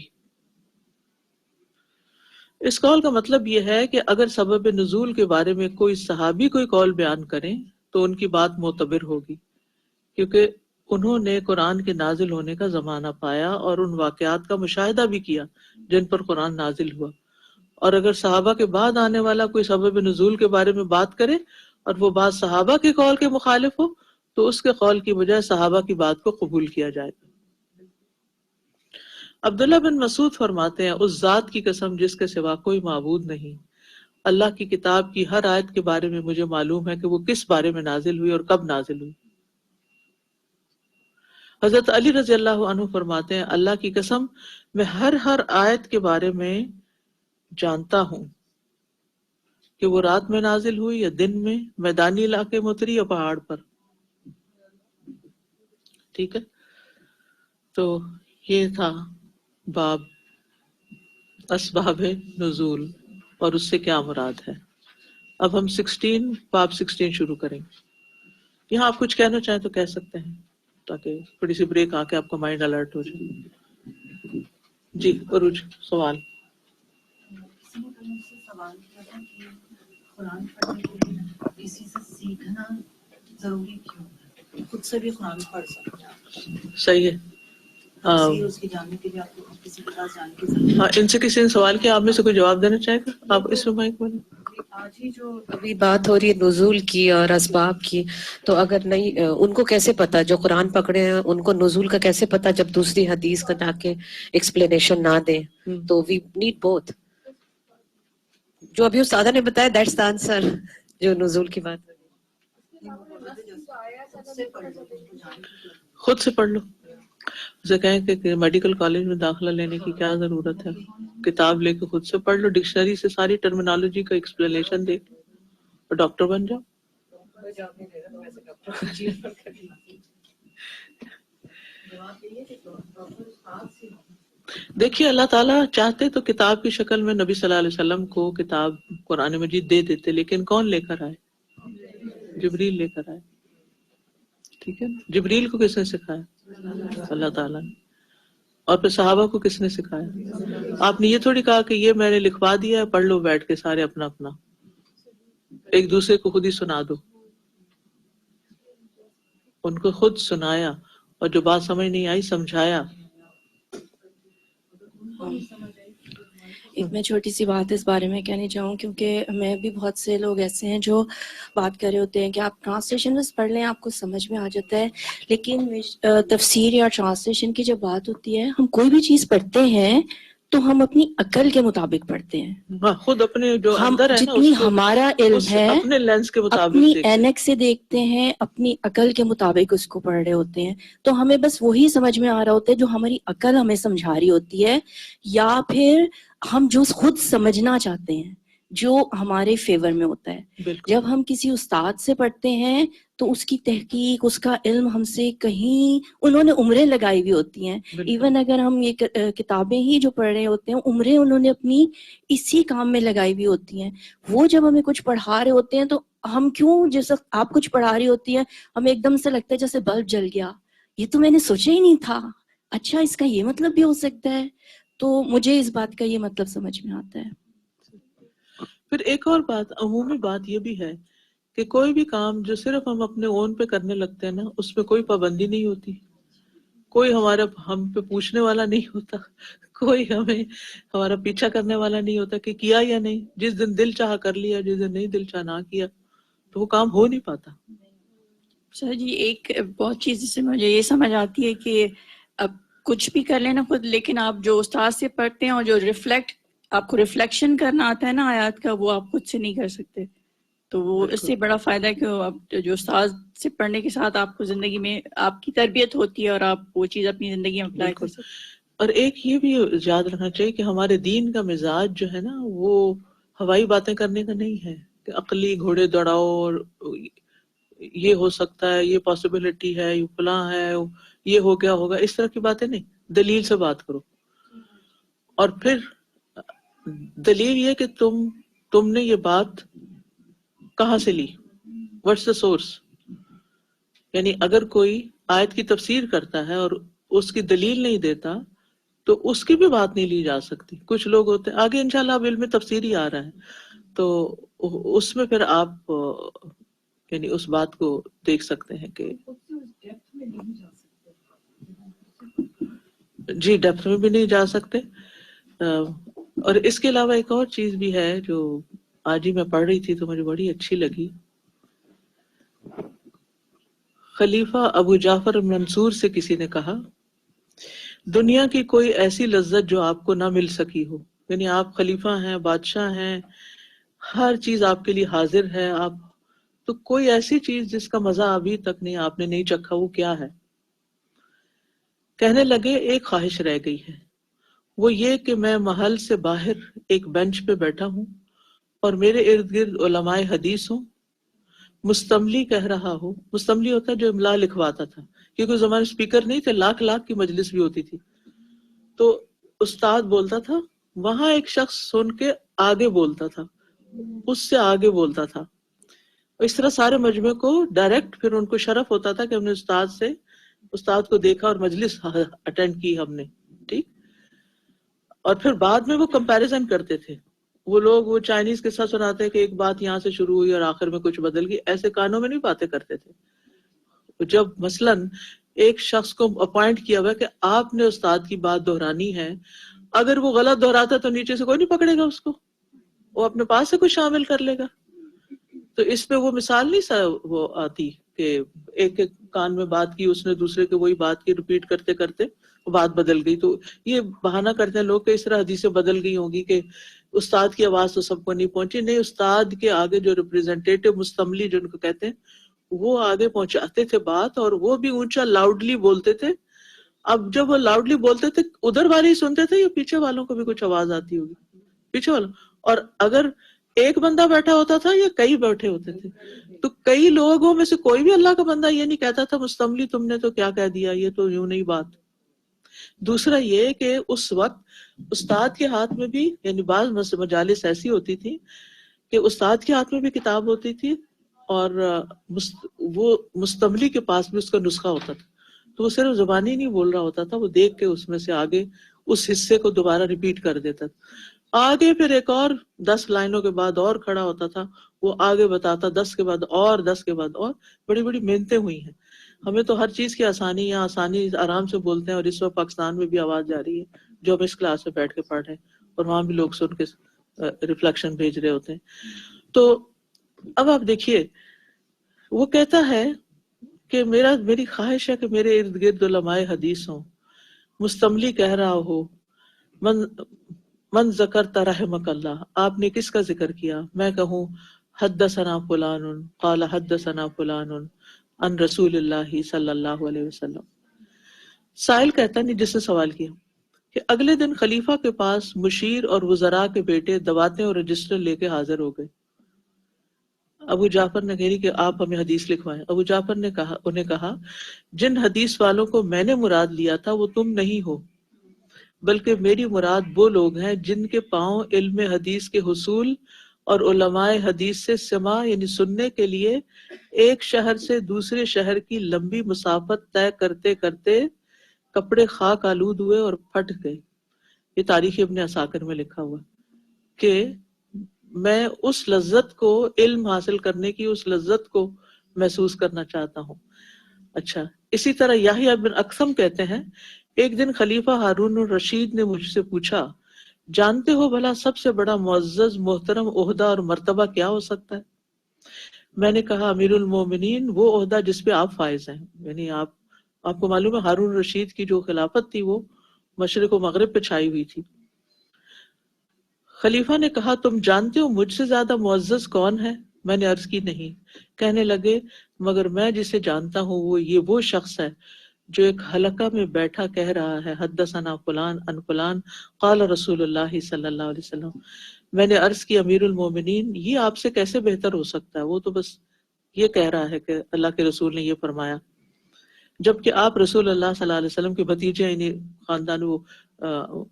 اس قول کا مطلب یہ ہے کہ اگر سبب نزول کے بارے میں کوئی صحابی کوئی قول بیان کریں تو ان کی بات معتبر ہوگی، کیونکہ انہوں نے قرآن کے نازل ہونے کا زمانہ پایا اور ان واقعات کا مشاہدہ بھی کیا جن پر قرآن نازل ہوا، اور اگر صحابہ کے بعد آنے والا کوئی سبب نزول کے بارے میں بات کرے اور وہ بات صحابہ کے قول کے مخالف ہو تو اس کے قول کی بجائے صحابہ کی بات کو قبول کیا جائے گا۔ عبداللہ بن مسعود فرماتے ہیں، اس ذات کی قسم جس کے سوا کوئی معبود نہیں، اللہ کی کتاب کی ہر آیت کے بارے میں مجھے معلوم ہے کہ وہ کس بارے میں نازل ہوئی اور کب نازل ہوئی۔ حضرت علی رضی اللہ عنہ فرماتے ہیں، اللہ کی قسم میں ہر آیت کے بارے میں جانتا ہوں کہ وہ رات میں نازل ہوئی یا دن میں، میدانی علاقے میں اتری یا پہاڑ پر۔ ٹھیک ہے، تو یہ تھا باب اسباب نزول اور اس سے کیا مراد ہے۔ اب ہم باب 16 شروع کریں گے۔ یہاں آپ کچھ کہنا چاہیں تو کہہ سکتے ہیں تاکہ تھوڑی سی بریک آ کے آپ کا مائنڈ الرٹ ہو جائے۔ جی عروج، سوال۔ سوال کیا تھا کہ قرآن پڑھنے کے لیے کسی سے سیکھنا ضروری کیوں ہے؟ خود سے بھی قرآن پڑھ سکتے ہیں۔ صحیح ہے، اس کی جاننے کے لیے آپ کو کسی کے پاس جانے کی ضرورت ہے۔ ہاں، ان سے کسی نے سوال کیا، آپ میں سے کوئی جواب دینا چاہے گا؟ آپ اس میں مائک میں۔ آج ہی جو ابھی بات ہو رہی ہے نزول کی اور اسباب کی، تو اگر نہیں ان کو کیسے پتا جو قرآن پکڑے ہیں، ان کو نزول کا کیسے پتا جب دوسری حدیث کا جا کے ایکسپلینیشن نہ دیں؟ تو وی نیڈ بوتھ۔ جو ابھی استاد نے بتایا دیٹس دا آنسر، جو نزول کی بات ہے۔ خود سے پڑھ لو، اسے کہیں کہ میڈیکل کالج میں داخلہ لینے کی کیا ضرورت ہے، کتاب لے کے خود سے پڑھ لو، ڈکشنری سے ساری ٹرمینالوجی کا ایکسپلینیشن دیکھ لو اور ڈاکٹر بن جاؤ۔ دیکھیے، اللہ تعالیٰ چاہتے تو کتاب کی شکل میں نبی صلی اللہ علیہ وسلم کو کتاب قرآن مجید دے دیتے، لیکن کون لے کر آئے؟ جبریل لے کر آئے۔ ٹھیک ہے، جبریل کو کس نے سکھایا؟ اللہ تعالیٰ نے۔ اور پھر صحابہ کو کس نے سکھایا؟ آپ نے یہ تھوڑی کہا کہ یہ میں نے لکھوا دیا ہے، پڑھ لو بیٹھ کے سارے اپنا اپنا۔ ایک دوسرے کو خود ہی سنا دو. ان کو خود سنایا اور جو بات سمجھ نہیں آئی سمجھایا. ایک میں چھوٹی سی بات اس بارے میں کہنی چاہوں، کیونکہ میں بھی بہت سے لوگ ایسے ہیں جو بات کر رہے ہوتے ہیں کہ آپ ٹرانسلیشن بس پڑھ لیں آپ کو سمجھ میں آ جاتا ہے، لیکن تفسیر یا ٹرانسلیشن کی جب بات ہوتی ہے، ہم کوئی بھی چیز پڑھتے ہیں تو ہم اپنی عقل کے مطابق پڑھتے ہیں. ہاں، خود اپنے جو ہم اندر ہے نا جتنی اس کو ہمارا علم اس ہے اپنے لینس کے مطابق اپنی دیکھتے ہیں. اینک سے دیکھتے ہیں، اپنی عقل کے مطابق اس کو پڑھ رہے ہوتے ہیں، تو ہمیں بس وہی سمجھ میں آ رہا ہوتا ہے جو ہماری عقل ہمیں سمجھا رہی ہوتی ہے، یا پھر ہم جو خود سمجھنا چاہتے ہیں جو ہمارے فیور میں ہوتا ہے. بالکل جب ہم کسی استاد سے پڑھتے ہیں تو اس کی تحقیق، اس کا علم ہم سے کہیں، انہوں نے عمریں لگائی ہوئی ہوتی ہیں. بالکل ایون اگر ہم یہ کتابیں ہی جو پڑھ رہے ہوتے ہیں، عمریں انہوں نے اپنی اسی کام میں لگائی ہوئی ہوتی ہیں. وہ جب ہمیں کچھ پڑھا رہے ہوتے ہیں تو ہم کیوں، جیسے آپ کچھ پڑھا رہی ہوتی ہیں، ہمیں ایک دم سے لگتا ہے جیسے بلب جل گیا، یہ تو میں نے سوچا ہی نہیں تھا، اچھا اس کا یہ مطلب بھی ہو سکتا ہے. تو مجھے اس بات کا یہ مطلب سمجھ میں آتا ہے. پھر ایک اور بات، عمومی بات یہ بھی ہے کہ کوئی بھی کام جو صرف ہم اپنے اون پہ کرنے لگتے ہیں نا، اس میں کوئی پابندی نہیں ہوتی، کوئی ہم پہ پوچھنے والا نہیں ہوتا، کوئی ہمارا پیچھا کرنے والا نہیں ہوتا کہ کیا یا نہیں. جس دن دل چاہا کر لیا، جس دن نہیں دل چاہا نہ کیا، تو وہ کام ہو نہیں پاتا. سر جی، ایک بہت چیز جس سے مجھے یہ سمجھ آتی ہے کہ اب کچھ بھی کر لینا خود، لیکن آپ جو استاد سے پڑھتے ہیں اور جو آپ کو ریفلیکشن کرنا آتا ہے نا آیات کا، وہ آپ خود سے نہیں کر سکتے. تو وہ اس سے بڑا فائدہ ہے کہ آپ جو استاد سے پڑھنے کے ساتھ آپ کو زندگی میں آپ کی تربیت ہوتی ہے اور آپ وہ چیز اپنی زندگی میں اپلائی کر سکتے. اور ایک یہ بھی یاد رکھنا چاہیے کہ ہمارے دین کا مزاج جو ہے نا، وہ ہوائی باتیں کرنے کا نہیں ہے کہ عقلی گھوڑے دوڑاؤ اور یہ ہو سکتا ہے، یہ پاسبلٹی ہے، یہ فلاں ہے، یہ ہو گیا ہوگا، اس طرح کی باتیں نہیں. دلیل سے بات کرو. اور پھر دلیل یہ کہ تم نے یہ بات کہاں سے لی، واٹس دا سورس. یعنی اگر کوئی آیت کی تفسیر کرتا ہے اور اس کی دلیل نہیں دیتا تو اس کی بھی بات نہیں لی جا سکتی. کچھ لوگ ہوتے ہیں، آگے انشاءاللہ اب علم تفسیر ہی آ رہا ہے، تو اس میں پھر آپ یعنی اس بات کو دیکھ سکتے ہیں کہ جی ڈیپتھ میں بھی نہیں جا سکتے. اور اس کے علاوہ ایک اور چیز بھی ہے جو آج ہی میں پڑھ رہی تھی تو مجھے بڑی اچھی لگی. خلیفہ ابو جعفر منصور سے کسی نے کہا، دنیا کی کوئی ایسی لذت جو آپ کو نہ مل سکی ہو. یعنی آپ خلیفہ ہیں، بادشاہ ہیں، ہر چیز آپ کے لیے حاضر ہے، آپ تو کوئی ایسی چیز جس کا مزہ ابھی تک آپ نے نہیں چکھا، وہ کیا ہے؟ کہنے لگے ایک خواہش رہ گئی ہے، وہ یہ کہ میں محل سے باہر ایک بینچ پہ بیٹھا ہوں اور میرے ارد گرد علماء حدیث ہوں. مستملی کہہ رہا ہو، مستملی ہوتا ہے جو املا لکھواتا تھا، کیونکہ اس زمانے اسپیکر نہیں تھے، لاکھ کی مجلس بھی ہوتی تھی. تو استاد بولتا تھا، وہاں ایک شخص سن کے آگے بولتا تھا، اس سے آگے بولتا تھا. اس طرح سارے مجمع کو ڈائریکٹ، پھر ان کو شرف ہوتا تھا کہ ہم نے استاد کو دیکھا اور مجلس اٹینڈ کی ہم نے، ٹھیک. اور پھر بعد میں وہ کمپیریزن کرتے تھے. وہ چائنیز کے ساتھ سناتے کہ ایک بات یہاں سے شروع ہوئی اور آخر میں کچھ بدل گئی، ایسے کانوں میں نہیں باتیں کرتے تھے. جب مثلاً ایک شخص کو اپوائنٹ کیا ہوا کہ آپ نے استاد کی بات دہرانی ہے، اگر وہ غلط دہراتا تو نیچے سے کوئی نہیں پکڑے گا اس کو، وہ اپنے پاس سے کچھ شامل کر لے گا. تو اس میں وہ مثال نہیں وہ آتی کہ ایک کان میں بات کی اس نے، دوسرے کے وہی بات کی، ریپیٹ کرتے کرتے بات بدل گئی. تو یہ بہانہ کرتے ہیں لوگ کہ اس طرح حدیثیں بدل گئی ہوں گی کہ استاد کی آواز تو سب کو نہیں پہنچی. نہیں، استاد کے آگے جو ریپریزنٹیٹو مستملی جن کو کہتے ہیں، وہ آگے پہنچاتے تھے بات، اور وہ بھی اونچا لاؤڈلی بولتے تھے. اب جب وہ لاؤڈلی بولتے تھے، ادھر والے ہی سنتے تھے یا پیچھے والوں کو بھی کچھ آواز آتی ہوگی؟ پیچھے والوں. اور اگر ایک بندہ بیٹھا ہوتا تھا یا کئی بیٹھے ہوتے تھے، تو کئی لوگوں میں سے کوئی بھی اللہ کا بندہ یہ نہیں کہتا تھا مستملی تم نے تو کیا کہہ دیا، یہ تو یوں نہیں بات. دوسرا یہ کہ اس وقت استاد کے ہاتھ میں بھی، یعنی بعض مجالس ایسی ہوتی تھی کہ استاد کے ہاتھ میں بھی کتاب ہوتی تھی اور وہ مستملی کے پاس بھی اس کا نسخہ ہوتا تھا. تو وہ صرف زبانی نہیں بول رہا ہوتا تھا، وہ دیکھ کے اس میں سے آگے اس حصے کو دوبارہ ریپیٹ کر دیتا تھا. آگے پھر ایک اور 10 لائنوں کے بعد اور کھڑا ہوتا تھا، وہ آگے بتاتا 10 کے بعد اور 10 کے بعد اور. بڑی بڑی محنتیں ہوئی ہیں. ہمیں تو ہر چیز کی آسانی یا آسانی آرام سے بولتے ہیں, اور اس وقت پاکستان میں بھی آواز جا رہی ہے جو ہم اس کلاس میں بیٹھ کے پڑھ رہے ہیں, اور وہاں بھی لوگ سن کے ریفلیکشن بھیج رہے ہوتے ہیں. تو اب آپ دیکھیے, وہ کہتا ہے کہ میری خواہش ہے کہ میرے ارد گرد علماء حدیث ہوں, مستملی کہہ رہا ہو من ذکرت رحمک اللہ, آپ نے کس کا ذکر کیا, میں کہوں حدثنا فلان قال حدثنا فلان عن رسول اللہ صلی اللہ علیہ وسلم. سائل کہتا نہیں, جس نے سوال کیا, کہ اگلے دن خلیفہ کے پاس مشیر اور وزراء کے بیٹے دواتیں اور رجسٹر لے کے حاضر ہو گئے. ابو جعفر نے کہی کہ آپ ہمیں حدیث لکھوائیں. ابو جعفر نے انہیں کہا, جن حدیث والوں کو میں نے مراد لیا تھا وہ تم نہیں ہو, بلکہ میری مراد وہ لوگ ہیں جن کے پاؤں علم حدیث کے حصول اور علماء حدیث سے سماع یعنی سننے کے لیے ایک شہر سے دوسرے شہر کی لمبی مسافت طے کرتے کرتے کپڑے خاک آلود ہوئے اور پھٹ گئے. یہ تاریخ ابن عساکر میں لکھا ہوا کہ میں اس لذت کو, علم حاصل کرنے کی اس لذت کو محسوس کرنا چاہتا ہوں. اچھا, اسی طرح یحییٰ بن اقسم کہتے ہیں, ایک دن خلیفہ ہارون الرشید نے مجھ سے پوچھا, جانتے ہو بھلا سب سے بڑا معزز محترم عہدہ اور مرتبہ کیا ہو سکتا ہے؟ میں نے کہا, امیر المومنین, وہ عہدہ جس پہ آپ فائز ہیں. یعنی آپ کو معلوم ہے ہارون الرشید کی جو خلافت تھی وہ مشرق و مغرب پہ چھائی ہوئی تھی. خلیفہ نے کہا, تم جانتے ہو مجھ سے زیادہ معزز کون ہے؟ میں نے عرض کی, نہیں. کہنے لگے, مگر میں جسے جانتا ہوں وہ شخص ہے جو ایک حلقہ میں بیٹھا کہہ رہا ہے, حدثنا فلان عن فلان قال رسول اللہ صلی اللہ علیہ وسلم. میں نے عرض کی, امیر المومنین, یہ آپ سے کیسے بہتر ہو سکتا ہے؟ وہ تو بس یہ کہہ رہا ہے کہ اللہ کے رسول نے یہ فرمایا, جبکہ آپ رسول اللہ صلی اللہ علیہ وسلم کے بھتیجے, یعنی خاندان وہ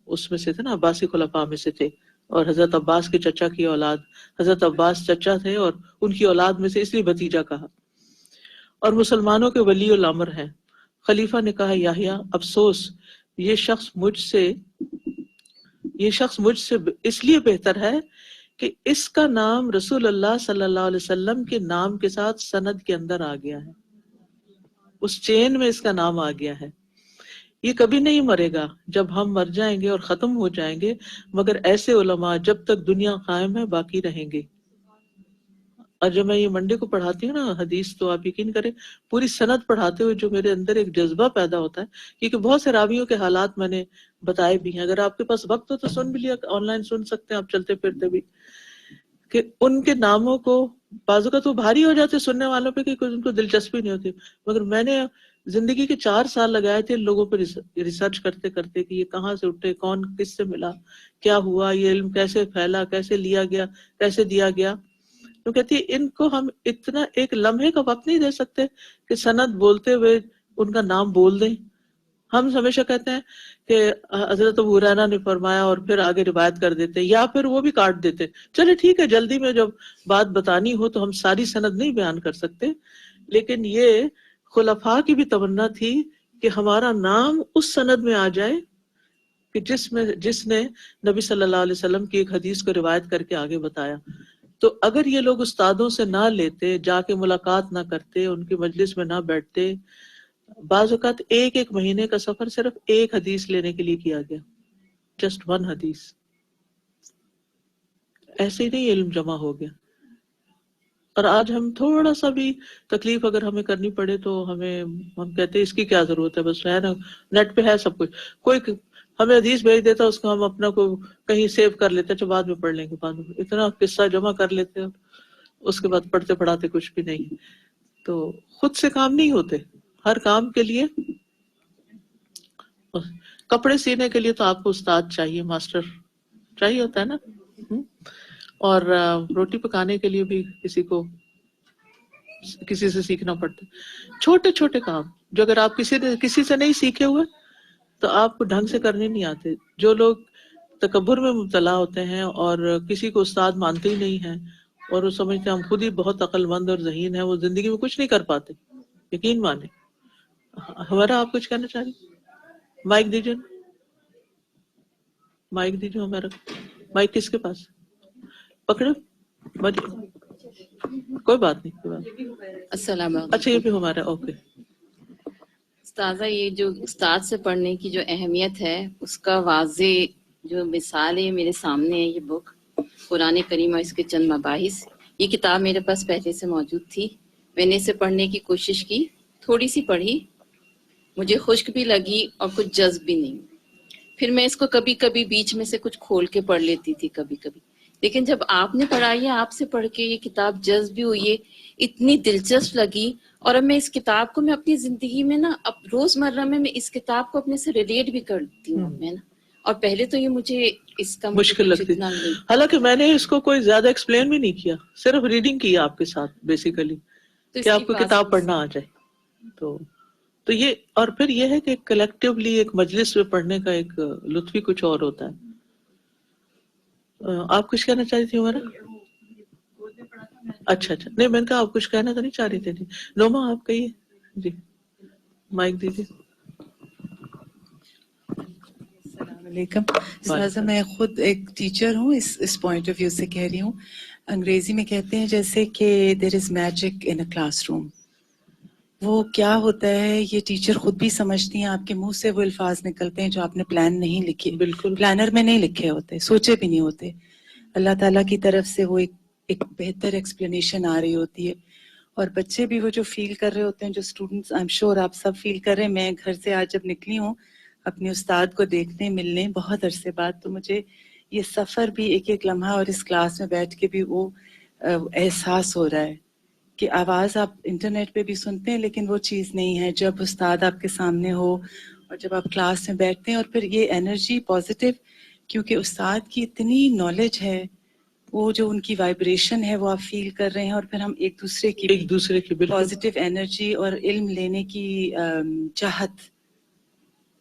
اس میں سے تھے نا, عباسی خلفاء میں سے تھے, اور حضرت عباس کے چچا کی اولاد, حضرت عباس چچا تھے اور ان کی اولاد میں سے اس لیے بھتیجا کہا, اور مسلمانوں کے ولی الامر ہیں. خلیفہ نے کہا, یحییٰ, افسوس, یہ شخص مجھ سے اس لیے بہتر ہے کہ اس کا نام رسول اللہ صلی اللہ علیہ وسلم کے نام کے ساتھ سند کے اندر آ گیا ہے, اس چین میں اس کا نام آ گیا ہے. یہ کبھی نہیں مرے گا, جب ہم مر جائیں گے اور ختم ہو جائیں گے, مگر ایسے علماء جب تک دنیا قائم ہے باقی رہیں گے. اور جب میں یہ منڈے کو پڑھاتی ہوں نا حدیث, تو آپ یقین کریں پوری سند پڑھاتے ہوئے جو میرے اندر ایک جذبہ پیدا ہوتا ہے, کیونکہ بہت سے راویوں کے حالات میں نے بتائے بھی ہیں. اگر آپ کے پاس وقت ہو تو سن بھی لیا, آن لائن سن سکتے ہیں آپ چلتے پھرتے بھی, کہ ان کے ناموں کو بعض اوقات وہ بھاری ہو جاتے سننے والوں پہ کہ ان کو دلچسپی نہیں ہوتی, مگر میں نے زندگی کے 4 سال لگائے تھے ان لوگوں پہ ریسرچ کرتے کرتے کہ یہ کہاں سے اٹھے, کون کس سے ملا, کیا ہوا, یہ علم کیسے پھیلا, کیسے لیا گیا, کیسے دیا گیا. تو کہتی ہے ان کو ہم اتنا ایک لمحے کا وقت نہیں دے سکتے کہ سند بولتے ہوئے ان کا نام بول دیں. ہم ہمیشہ کہتے ہیں کہ حضرت ابو ہریرہ نے فرمایا اور پھر آگے روایت کر دیتے, یا پھر وہ بھی کاٹ دیتے. چلے ٹھیک ہے, جلدی میں جب بات بتانی ہو تو ہم ساری سند نہیں بیان کر سکتے, لیکن یہ خلفاء کی بھی تمنا تھی کہ ہمارا نام اس سند میں آ جائے کہ جس نے نبی صلی اللہ علیہ وسلم کی ایک حدیث کو روایت کر کے آگے بتایا. تو اگر یہ لوگ استادوں سے نہ لیتے, جا کے ملاقات نہ کرتے, ان کی مجلس میں نہ بیٹھتے, بعض اوقات ایک مہینے کا سفر صرف ایک حدیث لینے کے لیے کیا گیا, جسٹ 1 حدیث, ایسے ہی نہیں علم جمع ہو گیا. اور آج ہم تھوڑا سا بھی تکلیف اگر ہمیں کرنی پڑے تو ہم کہتے ہیں اس کی کیا ضرورت ہے, بس ہے نا, نیٹ پہ ہے سب کچھ. کوئی ہمیں حدیث بھیج دیتا, اس کو ہم اپنا کو کہیں سیو کر لیتے, جو بعد میں پڑھ لیں گے, بعد میں اتنا قصہ جمع کر لیتے ہیں, اس کے بعد پڑھتے پڑھاتے کچھ بھی نہیں. تو خود سے کام نہیں ہوتے, ہر کام کے لیے. کپڑے سینے کے لیے تو آپ کو استاد چاہیے, ماسٹر چاہیے ہوتا ہے نا, اور روٹی پکانے کے لیے بھی کسی سے سیکھنا پڑتا ہے. چھوٹے چھوٹے کام جو اگر آپ کسی سے نہیں سیکھے ہوئے تو آپ کو ڈھنگ سے کرنے نہیں آتے. جو لوگ تکبر میں مبتلا ہوتے ہیں اور کسی کو استاد مانتے ہی نہیں ہیں, اور وہ سمجھتے ہیں ہم خود ہی بہت عقل مند اور ذہین ہیں, وہ زندگی میں کچھ نہیں کر پاتے, یقین مانیں. ہمارا آپ کچھ کہنا چاہ رہی؟ مائک دیجیے, مائک دیجیے ہمارا. مائک کس کے پاس؟ پکڑے کوئی بات نہیں، کوئی بات نہیں. السلام علیکم. اچھا یہ بھی ہمارا اوکے. استاذہ یہ جو استاد سے پڑھنے کی جو اہمیت ہے اس کا واضح جو مثال ہے میرے سامنے ہے یہ بک قرآن کریم اور اس کے چند مباحث. یہ کتاب میرے پاس پہلے سے موجود تھی، میں نے اسے پڑھنے کی کوشش کی، تھوڑی سی پڑھی، مجھے خشک بھی لگی اور کچھ جذب بھی نہیں. پھر میں اس کو کبھی کبھی بیچ میں سے کچھ کھول کے پڑھ لیتی تھی کبھی کبھی، لیکن جب آپ نے پڑھائی ہے آپ سے پڑھ کے یہ کتاب جذب بھی ہوئی ہے، اتنی دلچسپ لگی. اور اب میں اس کتاب کو میں اپنی زندگی میں نا اب روزمرہ میں اس کتاب کو اپنے سے ریلیٹ بھی کرتی ہوں میں نا. اور پہلے تو یہ مجھے اس کا مشکل لگتی، حالانکہ میں نے اس کو کوئی زیادہ ایکسپلین بھی نہیں کیا، صرف ریڈنگ کی آپ کے ساتھ بیسیکلی کہ آپ کو کتاب پڑھنا آ جائے. تو یہ اور پھر یہ ہے کہ کلیکٹیولی ایک مجلس میں پڑھنے کا ایک لطف ہی کچھ اور ہوتا ہے. آپ کچھ کہنا چاہتی تھی ہمارا؟ اچھا نہیں میں نے کہا آپ کچھ کہنا تو نہیں چاہ رہی تھی. نوما آپ کہیے جی، مائک دیجیے. السلام علیکم. استاذہ میں خود ایک ٹیچر ہوں، اس پوائنٹ آف ویو سے کہہ رہی ہوں. انگریزی میں کہتے ہیں جیسے کہ دیر از magic in a class room. وہ کیا ہوتا ہے یہ ٹیچر خود بھی سمجھتی ہیں، آپ کے منہ سے وہ الفاظ نکلتے ہیں جو آپ نے پلان نہیں لکھے، بالکل پلانر میں نہیں لکھے ہوتے، سوچے بھی نہیں ہوتے. اللہ تعالیٰ کی طرف سے وہ ایک بہتر ایکسپلینیشن آ رہی ہوتی ہے. اور بچے بھی وہ جو فیل کر رہے ہوتے ہیں، جو اسٹوڈنٹس آئی ایم شیور آپ سب فیل کر رہے ہیں. میں گھر سے آج جب نکلی ہوں اپنے استاد کو دیکھنے ملنے بہت عرصے بعد، تو مجھے یہ سفر بھی ایک ایک لمحہ اور اس کلاس میں بیٹھ کے بھی وہ احساس ہو رہا ہے کہ آواز آپ انٹرنیٹ پہ بھی سنتے ہیں لیکن وہ چیز نہیں ہے جب استاد آپ کے سامنے ہو اور جب آپ کلاس میں بیٹھتے ہیں. اور پھر یہ انرجی پازیٹیو، کیونکہ استاد کی اتنی نالج ہے، وہ جو ان کی وائبریشن ہے وہ آپ فیل کر رہے ہیں. اور پھر ہم ایک دوسرے کی پازیٹیو انرجی اور علم لینے کی چاہت،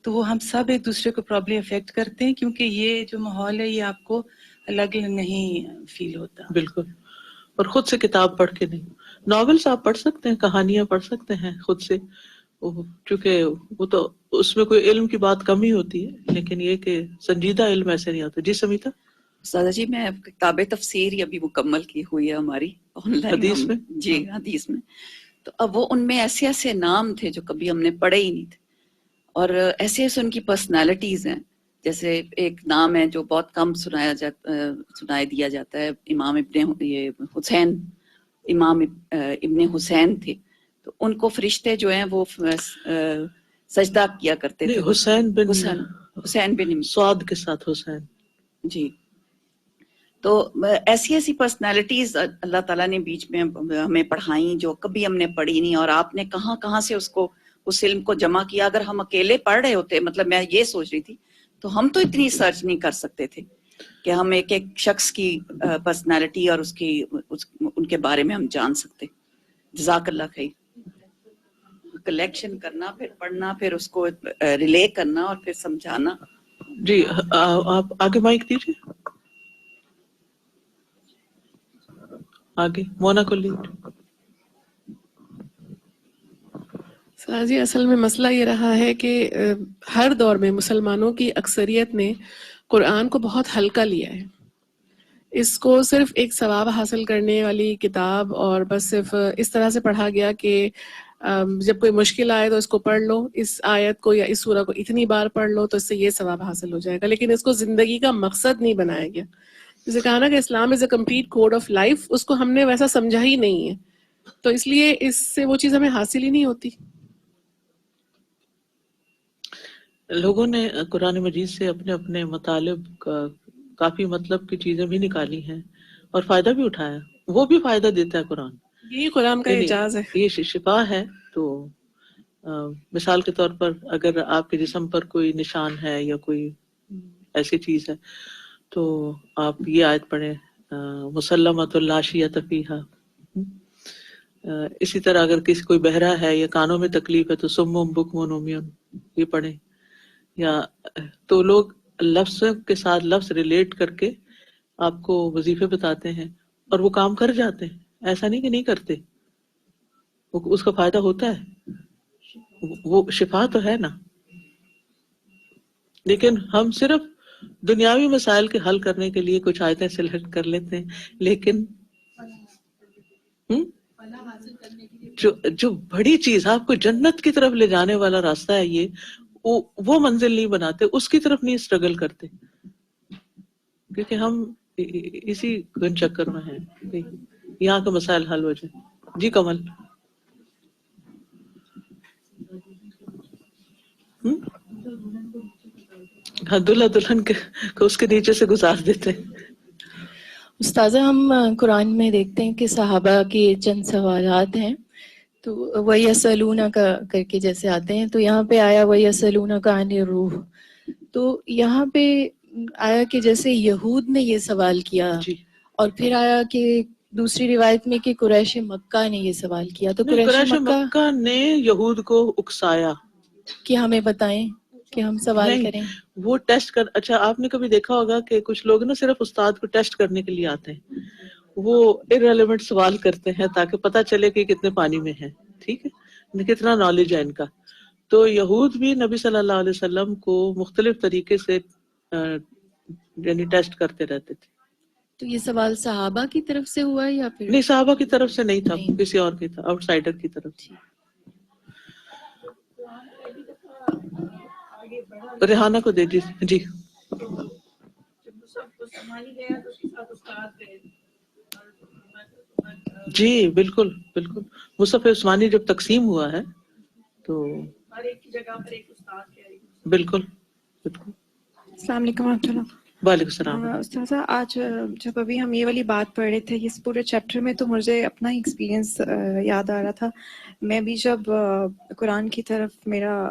تو وہ ہم سب ایک دوسرے کو پرابلی افیکٹ کرتے ہیں، کیونکہ یہ جو ماحول ہے یہ آپ کو الگ نہیں فیل ہوتا. بالکل. اور خود سے کتاب پڑھ کے نہیں، ناولس آپ پڑھ سکتے ہیں، کہانیاں پڑھ سکتے ہیں خود سے، کیونکہ وہ تو اس میں کوئی علم کی بات کم ہی ہوتی ہے، لیکن یہ کہ سنجیدہ علم ایسے نہیں ہوتا. جی سمیتا. استاذہ جی میں کتاب تفسیر ہی ابھی مکمل کی ہوئی ہے ہماری آن لائن حدیث میں. جی حدیث میں. تو اب وہ ان میں ایسے ایسے نام تھے جو کبھی ہم نے پڑھے ہی نہیں تھے، اور ایسے ایسے ان کی پرسنالٹیز ہیں. جیسے ایک نام ہے جو بہت کم سنایا دیا جاتا ہے، امام حسین، امام ابن حسین تھے. تو ان کو فرشتے جو ہیں وہ سجدہ کیا کرتے تھے. حسین بن سعد کے ساتھ حسین. جی. تو ایسی ایسی پرسنالٹیز اللہ تعالیٰ نے بیچ میں ہمیں پڑھائیں جو کبھی ہم نے پڑھی نہیں، اور آپ نے کہاں کہاں سے اس علم کو جمع کیا. اگر ہم اکیلے پڑھ رہے ہوتے، مطلب میں یہ سوچ رہی تھی، تو ہم تو اتنی سرچ نہیں کر سکتے تھے کہ ہم ایک ایک شخص کی پرسنالٹی اور ان کے بارے میں ہم جان سکتے. جزاک اللہ خیر. کلیکشن کرنا، پھر پڑھنا، پھر اس کو ریلے کرنا اور پھر سمجھانا. جی آپ آگے مائک دیجیے، آگے مونا کو لیڈ. جی اصل میں مسئلہ یہ رہا ہے کہ ہر دور میں مسلمانوں کی اکثریت نے قرآن کو بہت ہلکا لیا ہے. اس کو صرف ایک ثواب حاصل کرنے والی کتاب اور بس صرف اس طرح سے پڑھا گیا کہ جب کوئی مشکل آئے تو اس کو پڑھ لو، اس آیت کو یا اس سورہ کو اتنی بار پڑھ لو تو اس سے یہ ثواب حاصل ہو جائے گا، لیکن اس کو زندگی کا مقصد نہیں بنایا گیا. جسے کہا نا کہ Islam is a complete code of life, اس کو ہم نے ویسا سمجھا ہی نہیں ہے، تو اس لیے اس سے وہ چیز ہمیں حاصل ہی نہیں ہوتی. لوگوں نے قرآن مجید سے اپنے اپنے مطالب کا کافی مطلب کی چیزیں بھی نکالی ہیں اور فائدہ بھی اٹھایا. وہ بھی فائدہ دیتا ہے قرآن، یہی قرآن کا اعجاز ہے. یہ شفا ہے. تو مثال کے طور پر اگر آپ کے جسم پر کوئی نشان ہے یا کوئی ایسی چیز ہے تو آپ یہ آیت پڑھیں، مسلمۃ لا شیۃ فیہا. اسی طرح اگر کسی کوئی بہرا ہے یا کانوں میں تکلیف ہے تو سم بکم عمی، یہ پڑھیں. یا تو لوگ لفظ کے ساتھ لفظ ریلیٹ کر کے آپ کو وظیفے بتاتے ہیں اور وہ کام کر جاتے ہیں. ایسا نہیں کہ نہیں کرتے، اس کا فائدہ ہوتا ہے، وہ شفا تو ہے نا. لیکن ہم صرف دنیاوی مسائل کے حل کرنے کے لیے کچھ آیتیں سلیکٹ کر لیتے ہیں، لیکن جو بڑی چیز آپ کو جنت کی طرف لے جانے والا راستہ ہے یہ، وہ منزل نہیں بناتے، اس کی طرف نہیں اسٹرگل کرتے، کیونکہ ہم اسی گن چکر میں ہیں کہ یہاں کے مسائل حل ہو جائیں. جی کمل. ہاں دلہا دلہن کو اس کے نیچے سے گزار دیتے ہیں. استاذہ ہم قرآن میں دیکھتے ہیں کہ صحابہ کے چند سوالات ہیں، تو وَيَسْأَلُونَكَ کا کر کے جیسے آتے ہیں، تو یہاں پہ آیا وَيَسْأَلُونَكَ عَنِ الرُّوحِ، تو یہاں پہ آیا کہ جیسے یہود نے یہ سوال کیا، جی اور پھر آیا کہ دوسری روایت میں کہ قریش مکہ نے یہ سوال کیا، تو نہیں، قریش قریش مکہ مکہ نے یہود کو اکسایا. کہ ہمیں بتائیں کہ ہم سوال نہیں، کریں. وہ ٹیسٹ کر، اچھا آپ نے کبھی دیکھا ہوگا کہ کچھ لوگ نا صرف استاد کو ٹیسٹ کرنے کے لیے آتے ہیں، وہ irrelevant سوال کرتے ہیں تاکہ پتہ چلے کہ کتنے پانی میں ہیں، ٹھیک ہے، کتنا نالج ہے ان کا. تو یہود بھی نبی صلی اللہ علیہ وسلم کو مختلف طریقے سے یعنی ٹیسٹ کرتے رہتے تھے. تو یہ سوال صحابہ کی طرف سے ہوا ہے یا پھر نہیں، صحابہ کی طرف سے نہیں تھا، نہیں. کسی اور کی تھا، آؤٹ سائڈر کی طرف سے. ریحانہ کو دے دیجیے. جی جی بالکل بالکل. مصحف عثمانی جب تقسیم ہوا ہے تو ہر ایک کی جگہ پر ایک استاد کے بالکل بالکل. السلام علیکم ورحمۃ اللہ. وعلیکم السلام. استاذہ آج جب ابھی ہم یہ والی بات پڑھ رہے تھے اس پورے چیپٹر میں، تو مجھے اپنا ہی ایکسپیرینس یاد آ رہا تھا. میں بھی جب قرآن کی طرف میرا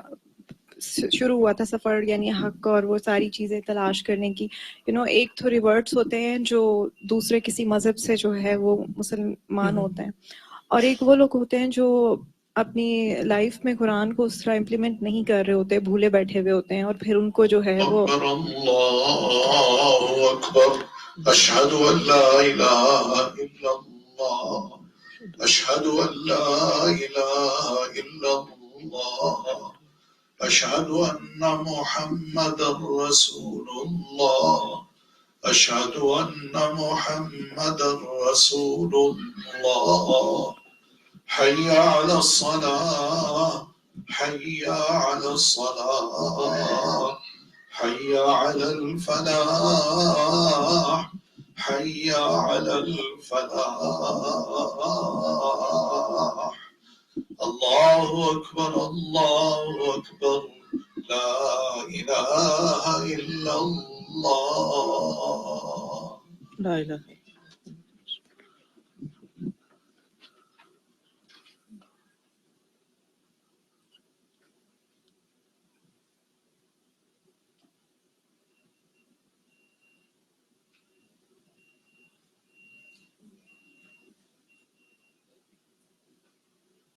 شروع ہوا تھا سفر، یعنی حق اور وہ ساری چیزیں تلاش کرنے کی، ایک تو ریورٹس ہوتے ہیں جو دوسرے کسی مذہب سے جو ہے وہ مسلمان ہوتے ہیں، اور ایک وہ لوگ ہوتے ہیں جو اپنی لائف میں قرآن کو اس طرح امپلیمنٹ نہیں کر رہے ہوتے، بھولے بیٹھے ہوئے ہوتے ہیں، اور پھر ان کو جو ہے وہ اللہ اکبر، اشہد ان لا الہ الا اللہ، اشہد ان لا الہ الا اللہ، اشہد ان محمد رسول اللہ، اشہد ان محمد رسول اللہ، حی علی الصلاۃ، حی علی الصلاۃ، حی علی الفلاح، حی علی الفلاح. اللہ اکبر، اللہ اکبر، لا الہ الا اللہ. لا الہ